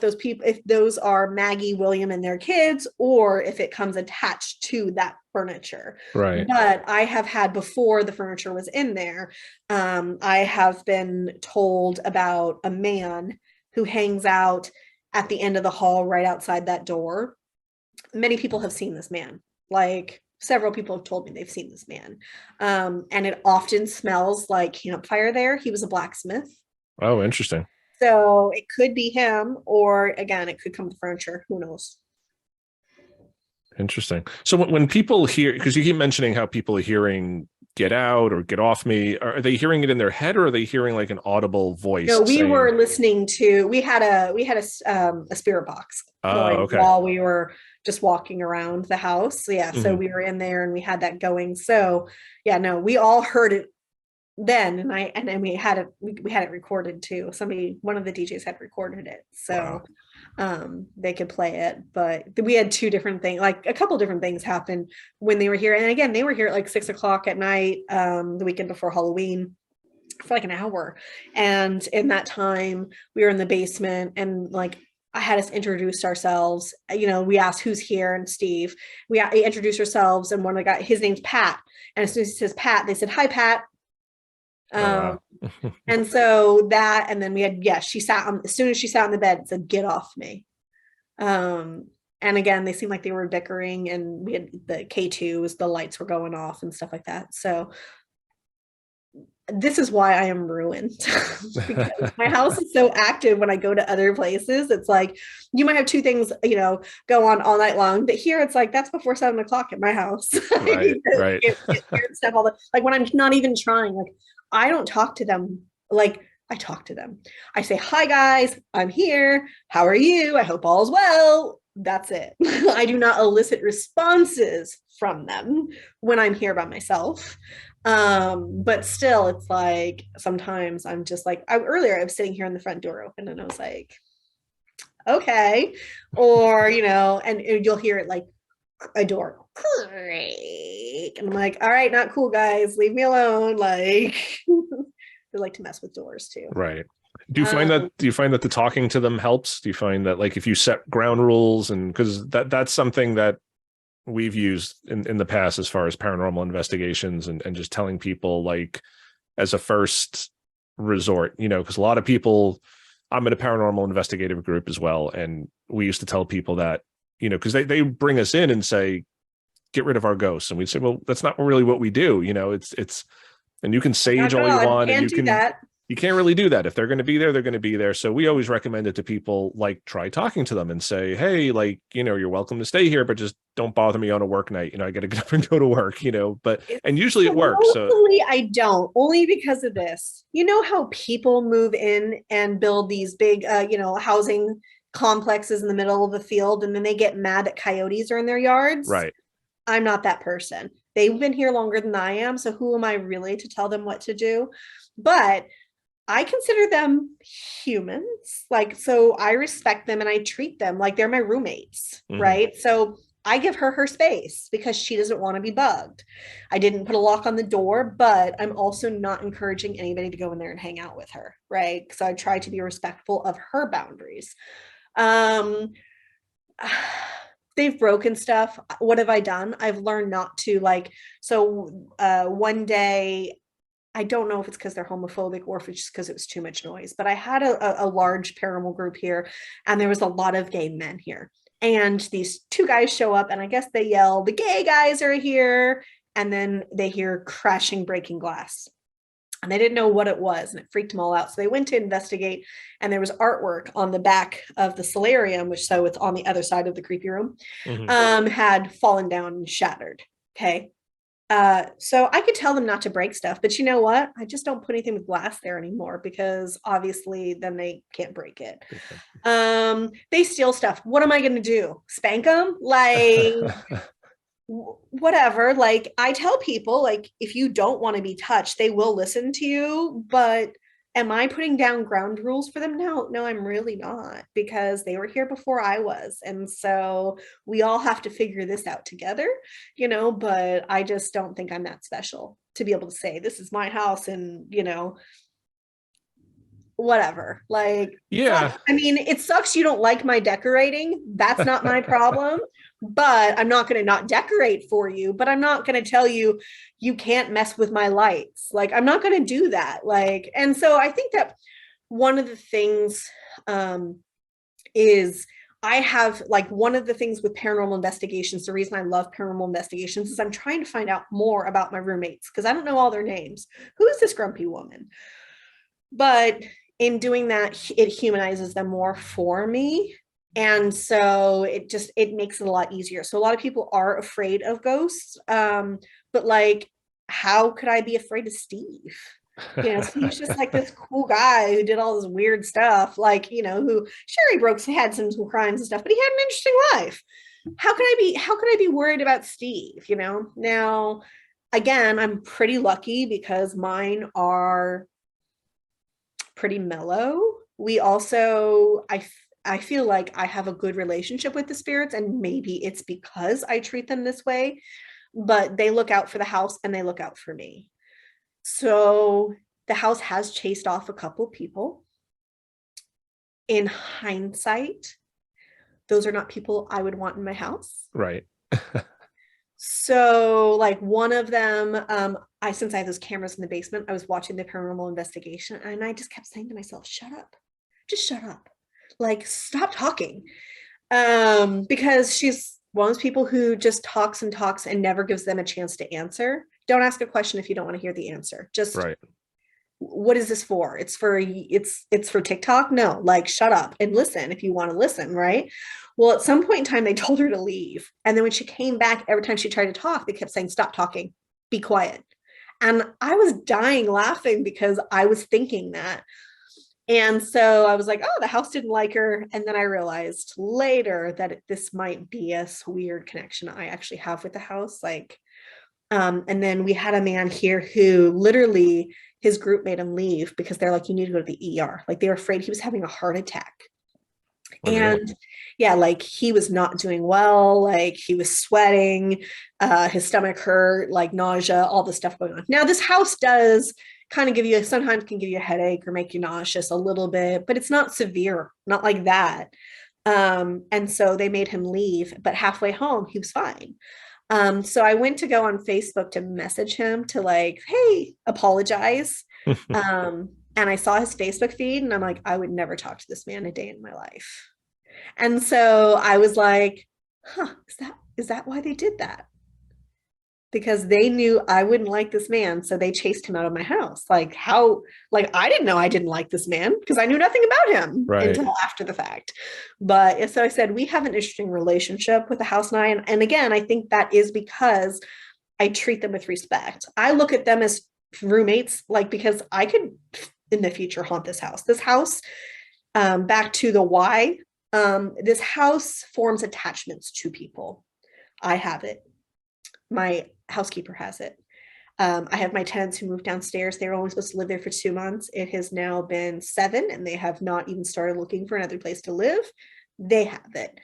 those are Maggie, William, and their kids, or if it comes attached to that furniture. Right. But I have had, before the furniture was in there, I have been told about a man who hangs out at the end of the hall right outside that door. Many people have seen this man. Like, several people have told me they've seen this man. And it often smells like campfire there. He was a blacksmith. Oh, interesting. So it could be him, or again, it could come with furniture. Who knows? Interesting. So when people hear, because you keep mentioning how people are hearing "get out" or "get off me," are they hearing it in their head, or are they hearing like an audible voice? No, we were listening to. We had a spirit box going while we were just walking around the house. So, yeah, so we were in there and we had that going. So yeah, no, we all heard it then, and then we had it recorded too. One of the DJs had recorded it, so they could play it. But we had two different things, like a couple different things happen when they were here. And again, they were here at like 6:00 at night, the weekend before Halloween, for like an hour. And in that time, we were in the basement, and like I had us introduce ourselves. We asked who's here, and Steve. We introduced ourselves, and one of the guys, his name's Pat. And as soon as he says Pat, they said, "Hi, Pat." And so that, and then we had, she sat on, as soon as she sat on the bed, it said, "Get off me." And again, they seemed like they were bickering, and we had the K2s, the lights were going off and stuff like that. So this is why I am ruined. Because my house is so active. When I go to other places, it's like you might have two things, go on all night long, but here it's like that's before 7:00 at my house. Right. Stuff like when I'm not even trying, like I don't talk to them. Like I talk to them. I say, "Hi guys, I'm here. How are you? I hope all is well." That's it. I do not elicit responses from them when I'm here by myself. But still, it's like sometimes I'm just like, earlier I was sitting here and the front door open, and I was like, okay. Or, and you'll hear it like a door creak, and I'm like, all right, not cool, guys, leave me alone. Like they like to mess with doors too. Right. Do you find that the talking to them helps? Do you find that like if you set ground rules, and because that's something that we've used in the past as far as paranormal investigations, and just telling people like as a first resort, because a lot of people, I'm in a paranormal investigative group as well, and we used to tell people that, because they bring us in and say, "Get rid of our ghosts," and we'd say, "Well, that's not really what we do." It's and you can sage all you want, and you can't really do that. If they're going to be there, they're going to be there. So we always recommend it to people, like try talking to them and say, "Hey, like, you're welcome to stay here, but just don't bother me on a work night. I got to get up and go to work," and usually it works. So I don't, only because of this. How people move in and build these big, housing complexes in the middle of the field, and then they get mad that coyotes are in their yards. Right. I'm not that person. They've been here longer than I am. So who am I really to tell them what to do? But I consider them humans. Like, so I respect them and I treat them like they're my roommates, right? So I give her space because she doesn't want to be bugged. I didn't put a lock on the door, but I'm also not encouraging anybody to go in there and hang out with her, right? So I try to be respectful of her boundaries. They've broken stuff. What have I done? I've learned not to, like, so one day, I don't know if it's because they're homophobic or if it's just because it was too much noise, but I had a large paranormal group here, and there was a lot of gay men here. And these two guys show up, and I guess they yell, "The gay guys are here." And then they hear crashing, breaking glass. and they didn't know what it was, and it freaked them all out. So they went to investigate, and there was artwork on the back of the solarium, which, so it's on the other side of the creepy room, had fallen down and shattered. Okay. So I could tell them not to break stuff, but you know what? I just don't put anything with glass there anymore, because obviously then they can't break it. They steal stuff. What am I going to do? Spank them? Like, whatever. Like, I tell people, like, if you don't want to be touched, they will listen to you, but am I putting down ground rules for them? No, I'm really not, because they were here before I was. And so we all have to figure this out together, but I just don't think I'm that special to be able to say, this is my house, and, whatever. Like, Yeah. I mean, it sucks you don't like my decorating. That's not my problem. But I'm not going to not decorate for you, but I'm not going to tell you you can't mess with my lights. Like, I'm not going to do that. Like, and so I think that one of the things is, I have, like, one of the things with paranormal investigations, the reason I love paranormal investigations is I'm trying to find out more about my roommates, because I don't know all their names. Who is this grumpy woman? But in doing that, it humanizes them more for me. And so it makes it a lot easier. So a lot of people are afraid of ghosts. But like, how could I be afraid of Steve? Steve's just like this cool guy who did all this weird stuff, like, who, sure, he had some crimes and stuff, but he had an interesting life. How could I be worried about Steve? Now, again, I'm pretty lucky because mine are pretty mellow. We also, I feel like I have a good relationship with the spirits, and maybe it's because I treat them this way, but they look out for the house and they look out for me. So the house has chased off a couple people. In hindsight, those are not people I would want in my house. Right. So, like, one of them, since I have those cameras in the basement, I was watching the paranormal investigation, and I just kept saying to myself, shut up, just shut up, like, stop talking. Because she's one of those people who just talks and talks and never gives them a chance to answer. Don't ask a question if you don't want to hear the answer. Just, right. What is this for? It's for TikTok? No, like, shut up and listen if you want to listen, right? Well, at some point in time, they told her to leave. And then when she came back, every time she tried to talk, they kept saying, stop talking, be quiet. And I was dying laughing because I was thinking that. And so I was like, oh, the house didn't like her. And then I realized later that this might be a weird connection I actually have with the house. Like, and then we had a man here who literally, his group made him leave because they're like, you need to go to the ER. Like, they were afraid he was having a heart attack. And yeah, like, he was not doing well. Like, he was sweating, his stomach hurt, like nausea, all the stuff going on. Now, this house does kind of sometimes can give you a headache or make you nauseous a little bit, but it's not severe, not like that. And so they made him leave, but halfway home, he was fine. So I went to go on Facebook to message him to, like, hey, apologize. And I saw his Facebook feed, and I'm like, I would never talk to this man a day in my life. And so I was like, huh, is that why they did that? Because they knew I wouldn't like this man, so they chased him out of my house. Like, how? Like, I didn't know I didn't like this man because I knew nothing about him until after the fact. But so I said, we have an interesting relationship with the house and I. And again, I think that is because I treat them with respect. I look at them as roommates, like, because I could in the future haunt this house. This house, back to the why, this house forms attachments to people. I have it. My housekeeper has it. I have my tenants who moved downstairs. They were only supposed to live there for 2 months. It has now been 7, and they have not even started looking for another place to live. They have it.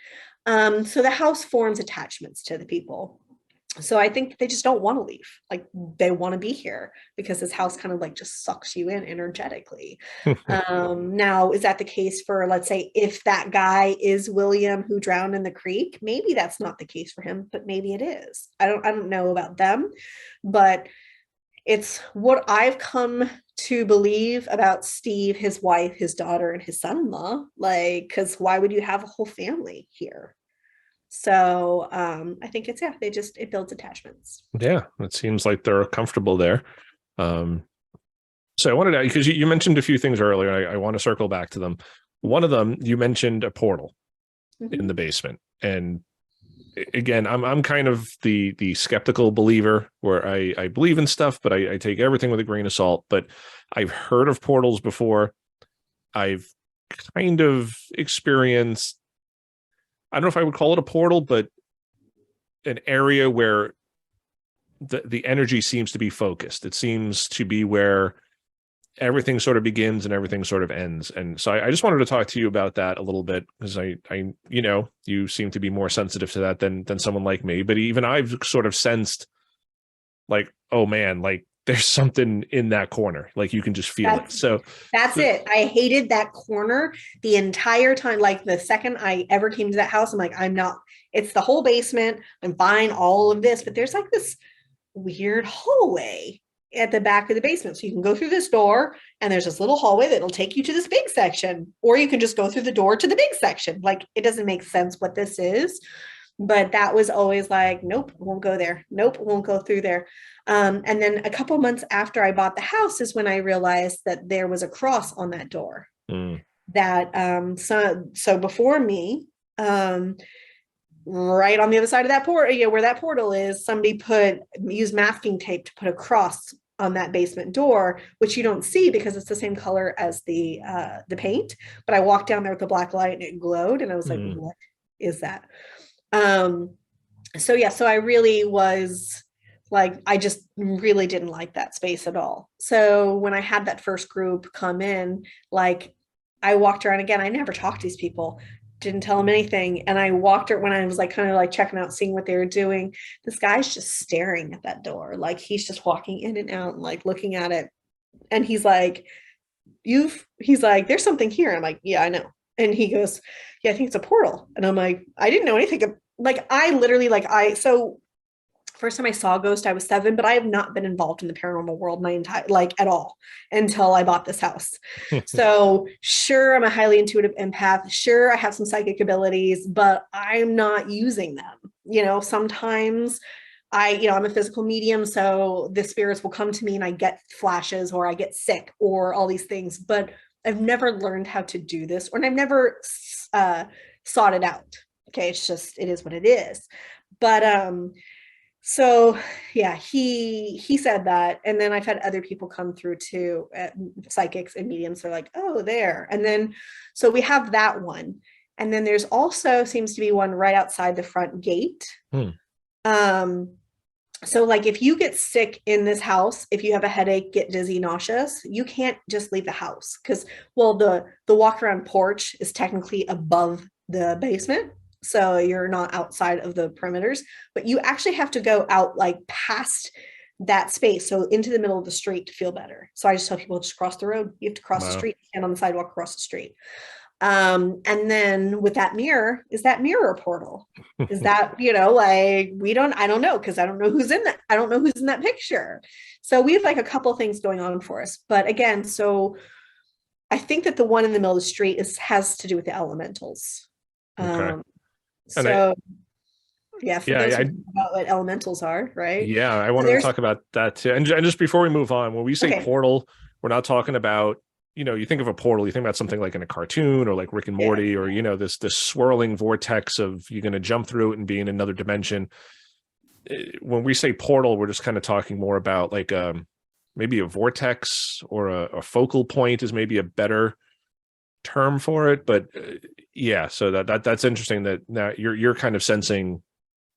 So the house forms attachments to the people. So I think they just don't want to leave. Like, they want to be here because this house kind of like just sucks you in energetically. Now, is that the case for, let's say, if that guy is William who drowned in the creek? Maybe that's not the case for him, but maybe it is. I don't know about them, but it's what I've come to believe about Steve, his wife, his daughter, and his son-in-law. Like, because why would you have a whole family here? So I think it builds attachments. Yeah, it seems like they're comfortable there. So I wanted to, because you mentioned a few things earlier, and I want to circle back to them. One of them, you mentioned a portal in the basement. And again, I'm kind of the skeptical believer where I believe in stuff, but I take everything with a grain of salt. But I've heard of portals before. I've kind of experienced, I don't know if I would call it a portal, but an area where the energy seems to be focused. It seems to be where everything sort of begins and everything sort of ends. And so I just wanted to talk to you about that a little bit, because I you seem to be more sensitive to that than someone like me. But even I've sort of sensed like, oh man, like there's something in that corner. Like you can just feel it. So that's it. I hated that corner the entire time. Like the second I ever came to that house, I'm like, it's the whole basement. I'm fine, all of this, but there's like this weird hallway at the back of the basement. So you can go through this door and there's this little hallway that'll take you to this big section, or you can just go through the door to the big section. Like it doesn't make sense what this is, but that was always like, nope, won't go there. Nope, won't go through there. And then a couple months after I bought the house is when I realized that there was a cross on that door. That so before me, right on the other side of that portal, where that portal is, somebody used masking tape to put a cross on that basement door, which you don't see because it's the same color as the paint. But I walked down there with the black light and it glowed, and I was like, what is that? So I really was like, I just really didn't like that space at all. So when I had that first group come in, like I walked around again, I never talked to these people, didn't tell them anything. And I walked when I was like kind of like checking out, seeing what they were doing. This guy's just staring at that door. Like he's just walking in and out and like looking at it. And he's like, there's something here. I'm like, yeah, I know. And he goes, yeah, I think it's a portal. And I'm like, I didn't know anything. So first time I saw a ghost, I was 7, but I have not been involved in the paranormal world my entire, at all until I bought this house. So sure, I'm a highly intuitive empath. Sure, I have some psychic abilities, but I'm not using them. Sometimes I'm a physical medium, so the spirits will come to me and I get flashes or I get sick or all these things, but I've never learned how to do this, or I've never sought it out. Okay. It is what it is. But, so yeah, he said that. And then I've had other people come through too, psychics and mediums. They're like, oh, there. And then, so we have that one. And then there's also seems to be one right outside the front gate. So like if you get sick in this house, if you have a headache, get dizzy, nauseous, you can't just leave the house because, well, the walk around porch is technically above the basement. So you're not outside of the perimeters, but you actually have to go out like past that space. So into the middle of the street to feel better. So I just tell people just cross the road. You have to cross the street and on the sidewalk, across the street. And then with that mirror, is that mirror a portal? Is that, I don't know. Cause I don't know who's in that. I don't know who's in that picture. So we have like a couple of things going on for us, but again, so I think that the one in the middle of the street has to do with the elementals. Okay. Those about what elementals are, right? Yeah, I wanted to talk about that too. And just before we move on, when we say portal, we're not talking about, you think of a portal, you think about something like in a cartoon or like Rick and Morty, or, this swirling vortex of you're going to jump through it and be in another dimension. When we say portal, we're just kind of talking more about like maybe a vortex or a focal point is maybe a better term for it. But so that's interesting that now you're kind of sensing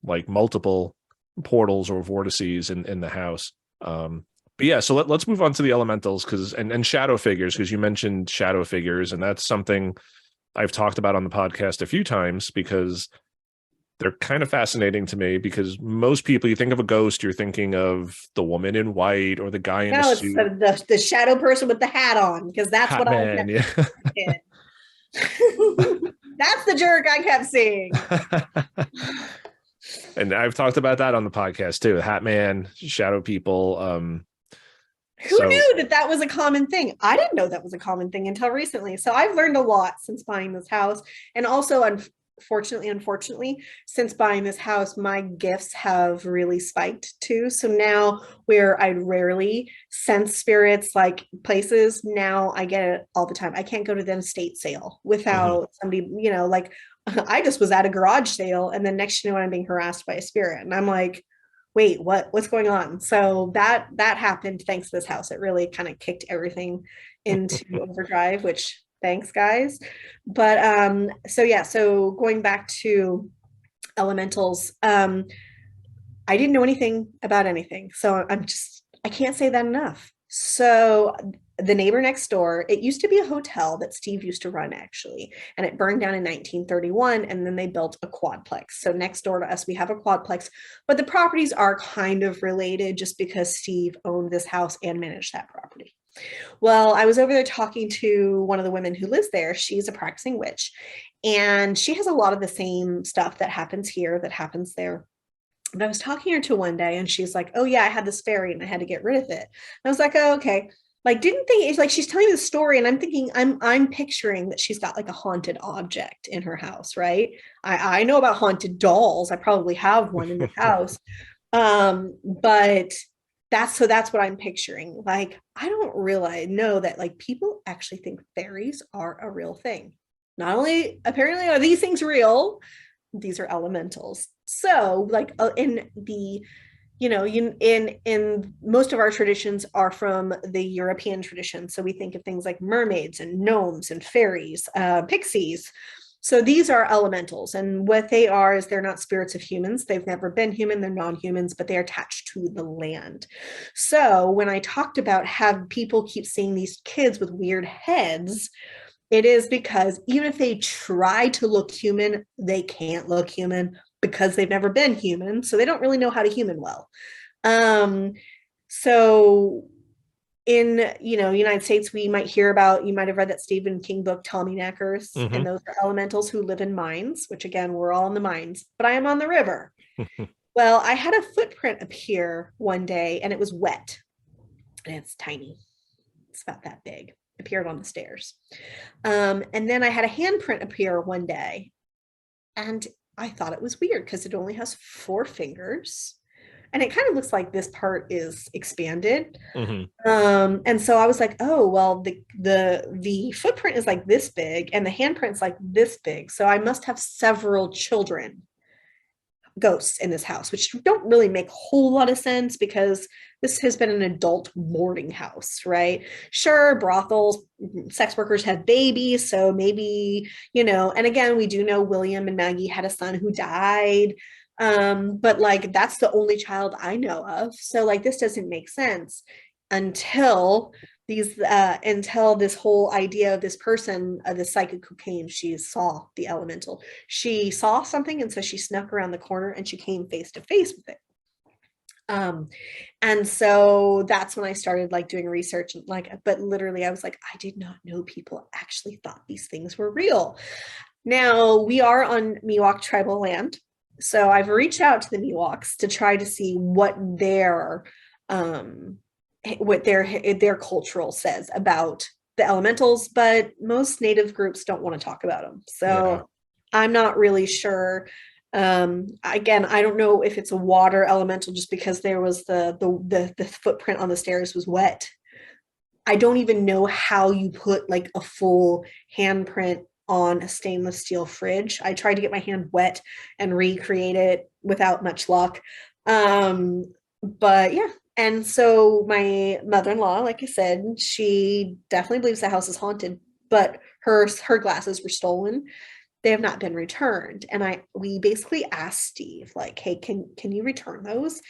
like multiple portals or vortices in the house. But yeah, so let's move on to the elementals and shadow figures, because you mentioned shadow figures, and that's something I've talked about on the podcast a few times because they're kind of fascinating to me. Because most people, you think of a ghost, you're thinking of the woman in white or the guy in a suit. It's the shadow person with the hat on, because that's what I kept seeing. That's the jerk I kept seeing. And I've talked about that on the podcast too. Hat man, shadow people. Who knew that was a common thing? I didn't know that was a common thing until recently. So I've learned a lot since buying this house. And also, fortunately, unfortunately, since buying this house, my gifts have really spiked too. So now where I rarely sense spirits like places, now I get it all the time. I can't go to the estate sale without somebody, like I just was at a garage sale and then next you know I'm being harassed by a spirit. And I'm like, wait, what's going on? So that happened thanks to this house. It really kind of kicked everything into overdrive, which thanks guys. But so yeah, so going back to elementals, I didn't know anything about anything. So I can't say that enough. So the neighbor next door, it used to be a hotel that Steve used to run actually, and it burned down in 1931, and then they built a quadplex. So next door to us, we have a quadplex, but the properties are kind of related just because Steve owned this house and managed that property. Well, I was over there talking to one of the women who lives there. She's a practicing witch, and she has a lot of the same stuff that happens here that happens there. But I was talking to her to one day and she's like, oh yeah, I had this fairy and I had to get rid of it. And I was like, oh, okay. Like, didn't think it's like she's telling me the story and I'm thinking I'm picturing that she's got like a haunted object in her house, right? I know about haunted dolls. I probably have one in the house. But that's what I'm picturing. Like, I don't know that like people actually think fairies are a real thing. Not only apparently are these things real, these are elementals. So like in the in most of our traditions are from the European tradition, so we think of things like mermaids and gnomes and fairies, pixies. So these are elementals, and what they are is they're not spirits of humans. They've never been human. They're non-humans, but they're attached to the land. So when I talked about have people keep seeing these kids with weird heads, it is because even if they try to look human, they can't look human because they've never been human. So they don't really know how to human well. So in, United States, we might hear about, you might have read that Stephen King book, Tommy Knackers, and those are elementals who live in mines, which again, we're all in the mines, but I am on the river. Well, I had a footprint appear one day and it was wet and it's tiny. It's about that big. Appeared on the stairs. And then I had a handprint appear one day and I thought it was weird because it only has 4 fingers and it kind of looks like this part is expanded. And so I was like, oh, well, the footprint is like this big and the handprint's like this big. So I must have several children ghosts in this house, which don't really make a whole lot of sense because this has been an adult boarding house, right? Sure, brothels, sex workers have babies, so maybe, and again, we do know William and Maggie had a son who died, but like that's the only child I know of. So like this doesn't make sense until this whole idea of this person, the psychic who came, she saw the elemental. She saw something, and so she snuck around the corner and she came face to face with it. And so that's when I started like doing research and but literally I was like, I did not know people actually thought these things were real. Now we are on Miwok tribal land. So I've reached out to the Miwoks to try to see what their cultural says about the elementals, but most native groups don't want to talk about them. So I'm not really sure. Again, I don't know if it's a water elemental just because there was the footprint on the stairs was wet. I don't even know how you put like a full handprint on a stainless steel fridge. I tried to get my hand wet and recreate it without much luck. But yeah. And so my mother-in-law, like I said, she definitely believes the house is haunted, but her glasses were stolen. They have not been returned. And we basically asked Steve, like, hey, can you return those?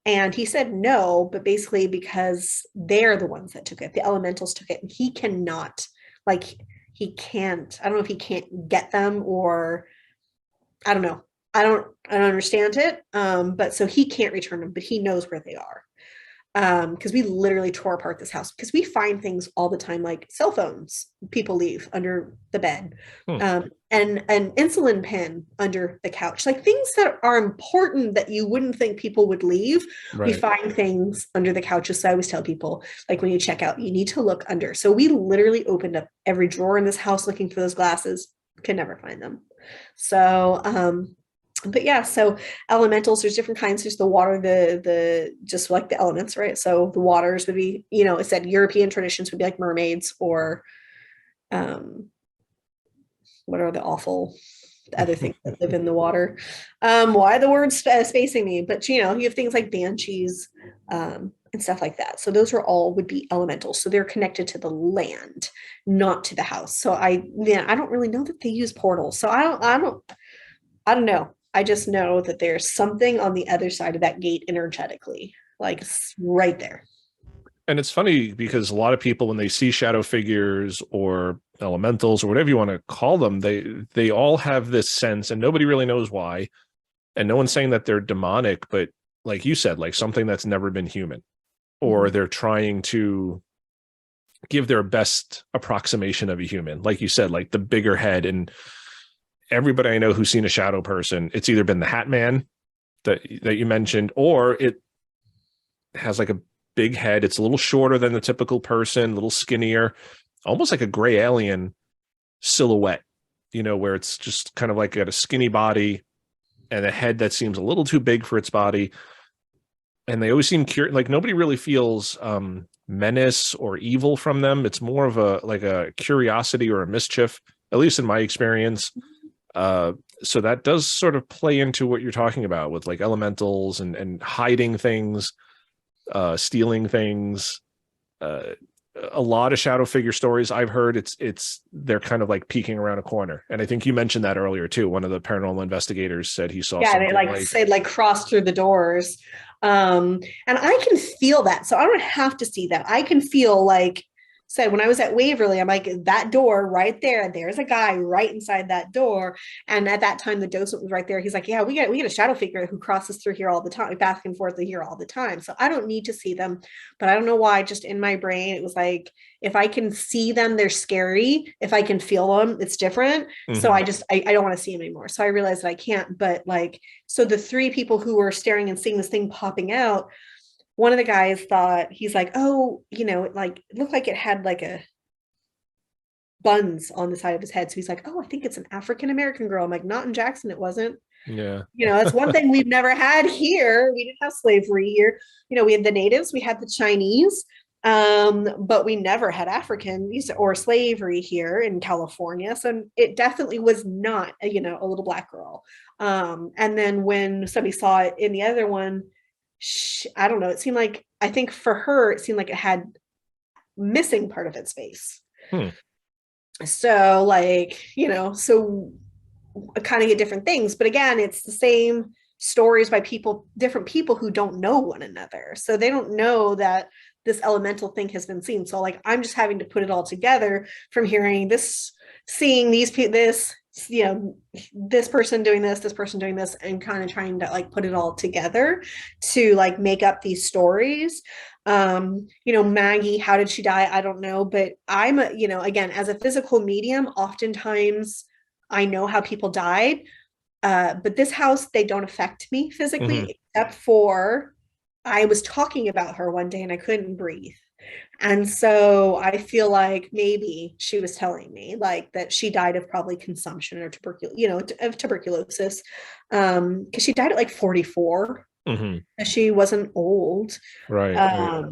And he said no, but basically because they're the ones that took it. The elementals took it, and he cannot, like, he can't, I don't know if he can't get them, or I don't know. I don't understand it. But so he can't return them, but he knows where they are. Because we literally tore apart this house because we find things all the time, like cell phones people leave under the bed, and an insulin pen under the couch, like things that are important that you wouldn't think people would leave. Right. We find things under the couches. So I always tell people, like, when you check out, you need to look under. So we literally opened up every drawer in this house looking for those glasses, can never find them. So but yeah, so elementals, there's different kinds. There's the water, the just like the elements, right? So the waters would be, it said European traditions would be like mermaids, or um what are the awful other things that live in the water? Why the word's spacing me? But you have things like banshees, and stuff like that. So those are all would be elementals. So they're connected to the land, not to the house. So I don't really know that they use portals. So I don't know. I just know that there's something on the other side of that gate energetically, like it's right there. And it's funny because a lot of people, when they see shadow figures or elementals or whatever you want to call them, they all have this sense, and nobody really knows why. And no one's saying that they're demonic, but like you said, like something that's never been human, or they're trying to give their best approximation of a human. Like you said, like the bigger head. And everybody I know who's seen a shadow person, it's either been the Hat Man that you mentioned, or it has like a big head. It's a little shorter than the typical person, a little skinnier, almost like a gray alien silhouette, where it's just kind of like got a skinny body and a head that seems a little too big for its body. And they always seem like nobody really feels menace or evil from them. It's more of a curiosity or a mischief, at least in my experience. So that does sort of play into what you're talking about with like elementals and hiding things, stealing things. A lot of shadow figure stories I've heard, they're kind of like peeking around a corner. And I think you mentioned that earlier too. One of the paranormal investigators said he saw something they cross through the doors. And I can feel that. So I don't have to see that. I can feel like said when I was at Waverly, I'm like, that door right there, there's a guy right inside that door. And at that time, the docent was right there. He's like, yeah, we get a shadow figure who crosses through here all the time, back and forth here all the time. So I don't need to see them, but I don't know why, just in my brain, it was like, if I can see them, they're scary. If I can feel them, it's different. So I don't want to see them anymore. So I realized that I can't, but like, so the three people who were staring and seeing this thing popping out, one of the guys thought, he's like, oh, it looked like it had like a buns on the side of his head. So he's like, oh, I think it's an African-American girl. I'm like, not in Jackson, it wasn't. Yeah. That's one thing we've never had here. We didn't have slavery here. We had the natives, we had the Chinese, but we never had Africans or slavery here in California. So it definitely was not, a little black girl. And then when somebody saw it in the other one, I don't know. It seemed like, I think for her, it seemed like it had missing part of its face. So so I kind of get different things, but again, it's the same stories by different people who don't know one another. So they don't know that this elemental thing has been seen. So like, I'm just having to put it all together from hearing this, seeing this, this person doing this, and kind of trying to like put it all together to like make up these stories. Maggie, how did she die? I don't know, but I'm again, as a physical medium, oftentimes I know how people died, but this house, they don't affect me physically, except for I was talking about her one day and I couldn't breathe. And so I feel like maybe she was telling me like that she died of probably consumption or tuberculosis. Because she died at like 44. She wasn't old. Right.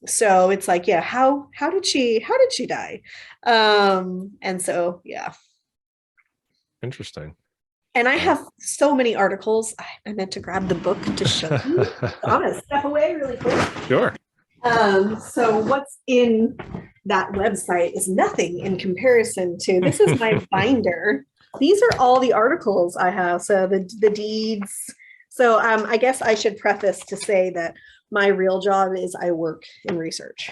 So it's like, yeah, how did she die? And so, yeah. Interesting. And I have so many articles. I meant to grab the book to show you. So I'm going to step away really quick. Sure. So what's in that website is nothing in comparison to, this is my binder. These are all the articles I have. So the deeds. So I guess I should preface to say that my real job is I work in research.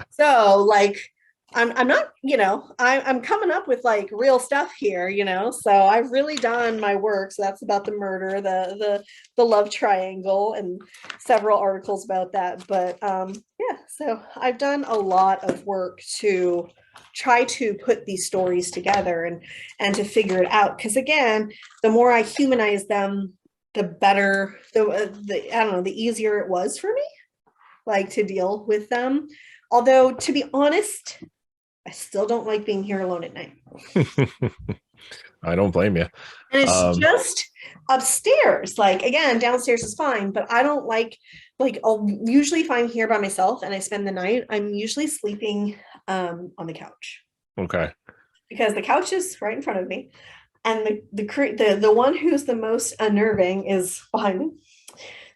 So like, I'm not, I'm coming up with like real stuff here, so I've really done my work. So that's about the murder, the love triangle, and several articles about that. But yeah, so I've done a lot of work to try to put these stories together and to figure it out. Because again, the more I humanize them, the better, I don't know, the easier it was for me, like to deal with them. Although, to be honest, I still don't like being here alone at night. I don't blame you. And it's just upstairs. Like, again, downstairs is fine, but I don't I'll usually, if I'm here by myself and I spend the night, I'm usually sleeping on the couch. Okay. Because the couch is right in front of me. And the one who's the most unnerving is behind me.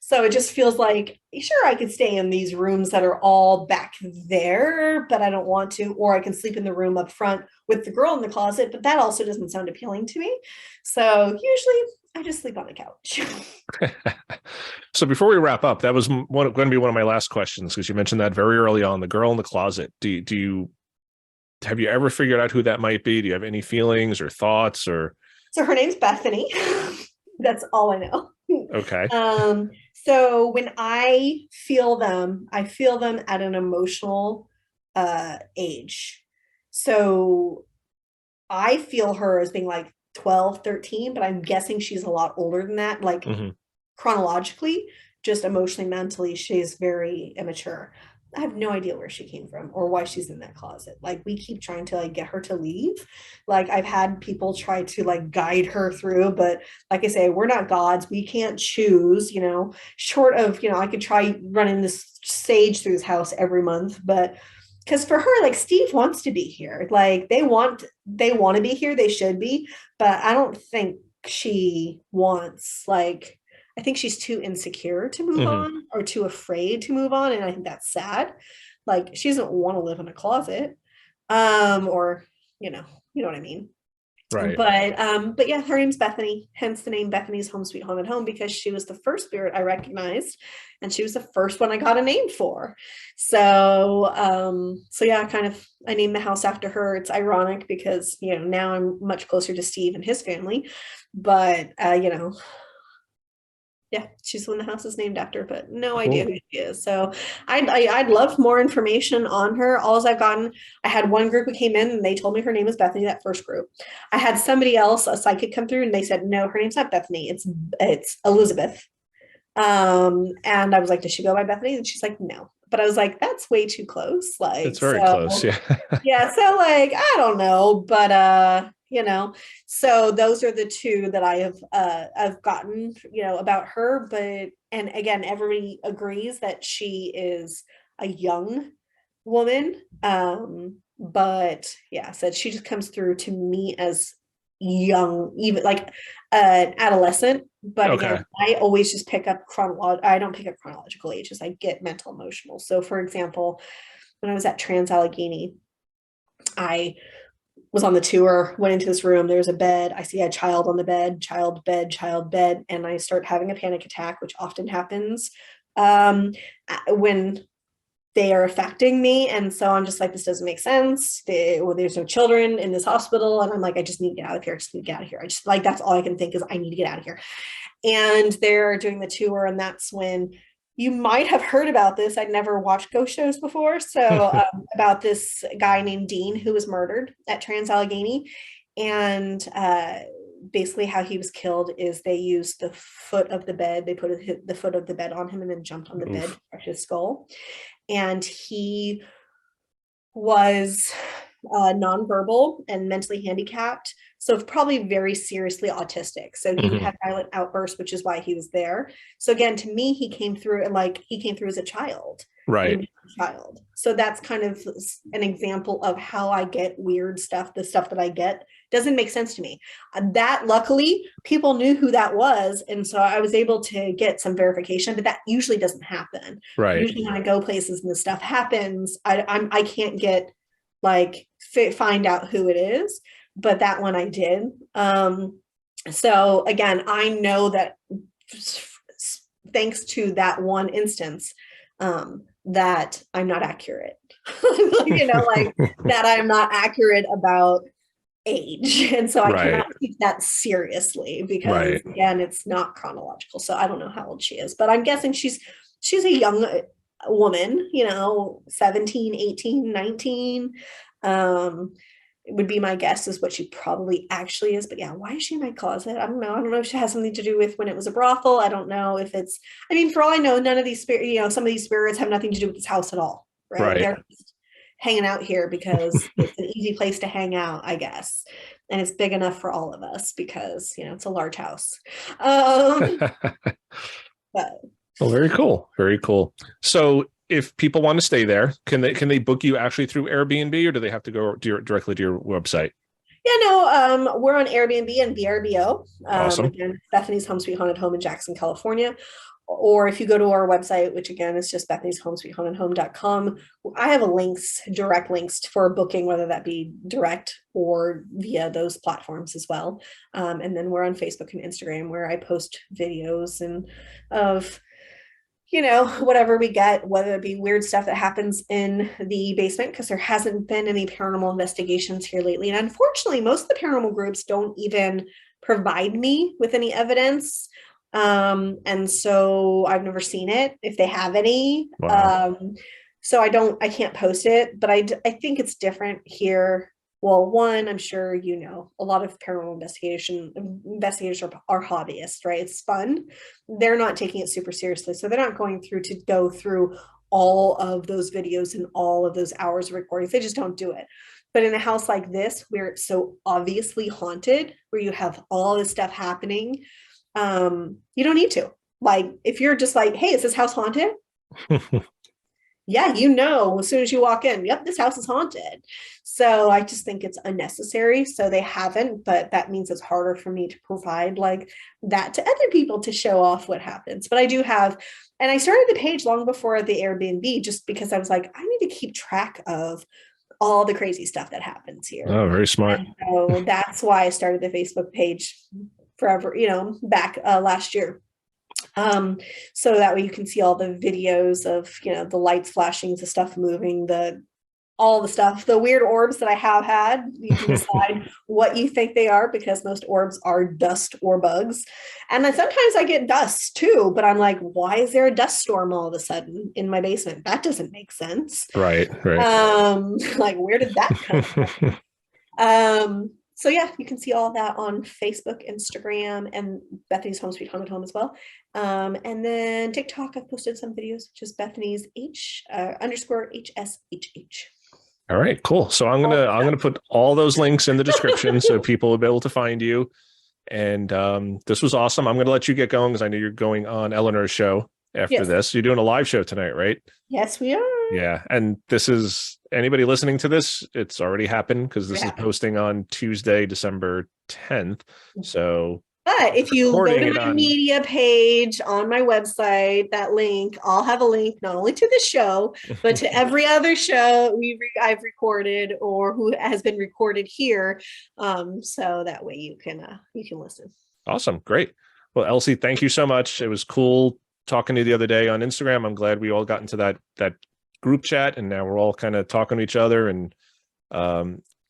So it just feels like, sure, I could stay in these rooms that are all back there, but I don't want to, or I can sleep in the room up front with the girl in the closet, but that also doesn't sound appealing to me. So usually I just sleep on the couch. So before we wrap up, that was going to be one of my last questions, because you mentioned that very early on, the girl in the closet. Have you ever figured out who that might be? Do you have any feelings or thoughts or? So her name's Bethany. That's all I know. Okay. So when I feel them at an emotional age. So I feel her as being like 12, 13, but I'm guessing she's a lot older than that, like chronologically, just emotionally, mentally, she's very immature. I have no idea where she came from or why she's in that closet. Like, we keep trying to like get her to leave. Like, I've had people try to like guide her through, but like I say, we're not gods. We can't choose, short of, I could try running this sage through this house every month, but because for her, like, Steve wants to be here. Like, they want to be here. They should be, but I don't think she wants, like, I think she's too insecure to move on or too afraid to move on. And I think that's sad. Like, she doesn't want to live in a closet. Or, you know what I mean? Right. But yeah, her name's Bethany, hence the name Bethany's Home Sweet Haunted Home, because she was the first spirit I recognized, and she was the first one I got a name for. So yeah, I named the house after her. It's ironic because, now I'm much closer to Steve and his family, but yeah, she's the one the house is named after, but no idea who she is. So I'd love more information on her. All I've gotten, I had one group who came in and they told me her name was Bethany, that first group. I had somebody else, a psychic, come through and they said, no, her name's not Bethany. It's Elizabeth. And I was like, does she go by Bethany? And she's like, no. But I was like, that's way too close. Like, it's very close. Yeah. Yeah. So like, I don't know, but so those are the two that I've gotten, about her. But, and again, everybody agrees that she is a young woman. But yeah, said she just comes through to me as young, even like an adolescent. But again, I always just pick up I don't pick up chronological ages. I get mental, emotional. So for example, when I was at Trans Allegheny, I was on the tour, went into this room, there's a bed, I see a child on the bed, child bed, and I start having a panic attack, which often happens when they are affecting me. And so I'm just like, this doesn't make sense. There's no children in this hospital. And I'm like, I just need to get out of here. I just like, that's all I can think is I need to get out of here. And they're doing the tour. And that's when you might have heard about this. I'd never watched ghost shows before. So about this guy named Dean who was murdered at Trans Allegheny. And basically how he was killed is they used the foot of the bed. They put the foot of the bed on him and then jumped on the bed to crush his skull. And he was nonverbal and mentally handicapped. So probably very seriously autistic. So he would have violent outbursts, which is why he was there. So again, to me, he came through as a child. Right. So that's kind of an example of how I get weird stuff. The stuff that I get doesn't make sense to me. That luckily people knew who that was. And so I was able to get some verification, but that usually doesn't happen. Right. Usually when I go places and this stuff happens, I can't get find out who it is, but that one I did. So again, I know that thanks to that one instance, that I'm not accurate, that I'm not accurate about age. And so I cannot take that seriously because again, it's not chronological. So I don't know how old she is, but I'm guessing she's a young woman, 17, 18, 19. It would be my guess is what she probably actually is. But yeah, why is she in my closet? I don't know if she has something to do with when it was a brothel. I don't know if it's, for all I know, none of these spirits, some of these spirits have nothing to do with this house at all. Right. They're just hanging out here because it's an easy place to hang out, I guess. And it's big enough for all of us because, it's a large house. But Well, very cool. Very cool. So if people want to stay there, can they book you actually through Airbnb, or do they have to go directly to your website? yeah, no, we're on Airbnb and VRBO. Awesome. Again, Bethany's Home Sweet Haunted Home in Jackson, California. Or if you go to our website, which again is just Bethany's Home Sweet Haunted Home.com, I have direct links for booking, whether that be direct or via those platforms as well. And then we're on Facebook and Instagram where I post videos and of whatever we get, whether it be weird stuff that happens in the basement, because there hasn't been any paranormal investigations here lately. And unfortunately, most of the paranormal groups don't even provide me with any evidence. And so I've never seen it if they have any. Wow. So I can't post it, but I think it's different here. Well, one, I'm sure a lot of paranormal investigators are hobbyists, right? It's fun. They're not taking it super seriously. So they're not going to go through all of those videos and all of those hours of recordings. They just don't do it. But in a house like this, where it's so obviously haunted, where you have all this stuff happening, you don't need to. Like, if you're just like, hey, is this house haunted? Yeah, as soon as you walk in, yep, this house is haunted. So I just think it's unnecessary. So they haven't, but that means it's harder for me to provide like that to other people to show off what happens. But I do have, and I started the page long before the Airbnb, just because I was like, I need to keep track of all the crazy stuff that happens here. Oh, very smart. And so that's why I started the Facebook page forever, back last year. So that way you can see all the videos of, the lights flashing, the stuff moving, all the stuff, the weird orbs that I have had. You can decide what you think they are, because most orbs are dust or bugs. And then sometimes I get dust too, but I'm like, why is there a dust storm all of a sudden in my basement? That doesn't make sense. Right. Like, where did that come from? So yeah, you can see all that on Facebook, Instagram, and Bethany's Home Sweet Haunted Home as well. And then TikTok, I've posted some videos, which is Bethany's _HSHH. All right, cool. So I'm gonna put all those links in the description so people will be able to find you. And this was awesome. I'm gonna let you get going because I know you're going on Eleanor's show after this. You're doing a live show tonight, right? Yes, we are. Yeah, and this is anybody listening to this, it's already happened because this is posting on Tuesday, December 10th. So but if you go to my media page on my website, that link, I'll have a link not only to the show, but to every other show I've recorded or who has been recorded here. So that way you can listen. Awesome. Great. Well, Elsie, thank you so much. It was cool talking to you the other day on Instagram. I'm glad we all got into that group chat, and now we're all kind of talking to each other, and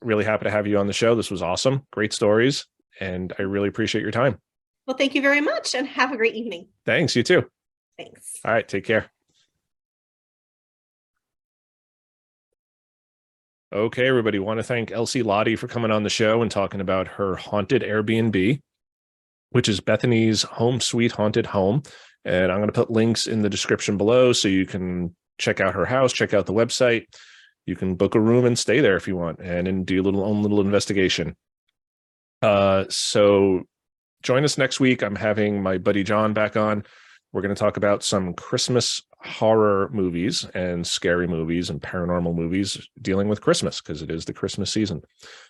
really happy to have you on the show. This was awesome. Great stories. And I really appreciate your time. Well, thank you very much, and have a great evening. Thanks. You too. Thanks. All right. Take care. Okay, everybody. Want to thank Elsie Lodde for coming on the show and talking about her haunted Airbnb, which is Bethany's Home Sweet Haunted Home. And I'm going to put links in the description below so you can check out her house, check out the website. You can book a room and stay there if you want, and do your own little investigation. So join us next week. I'm having my buddy John back on. We're going to talk about some Christmas horror movies and scary movies and paranormal movies dealing with Christmas, because it is the Christmas season.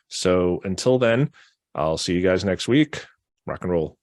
So until then, I'll see you guys next week. Rock and roll.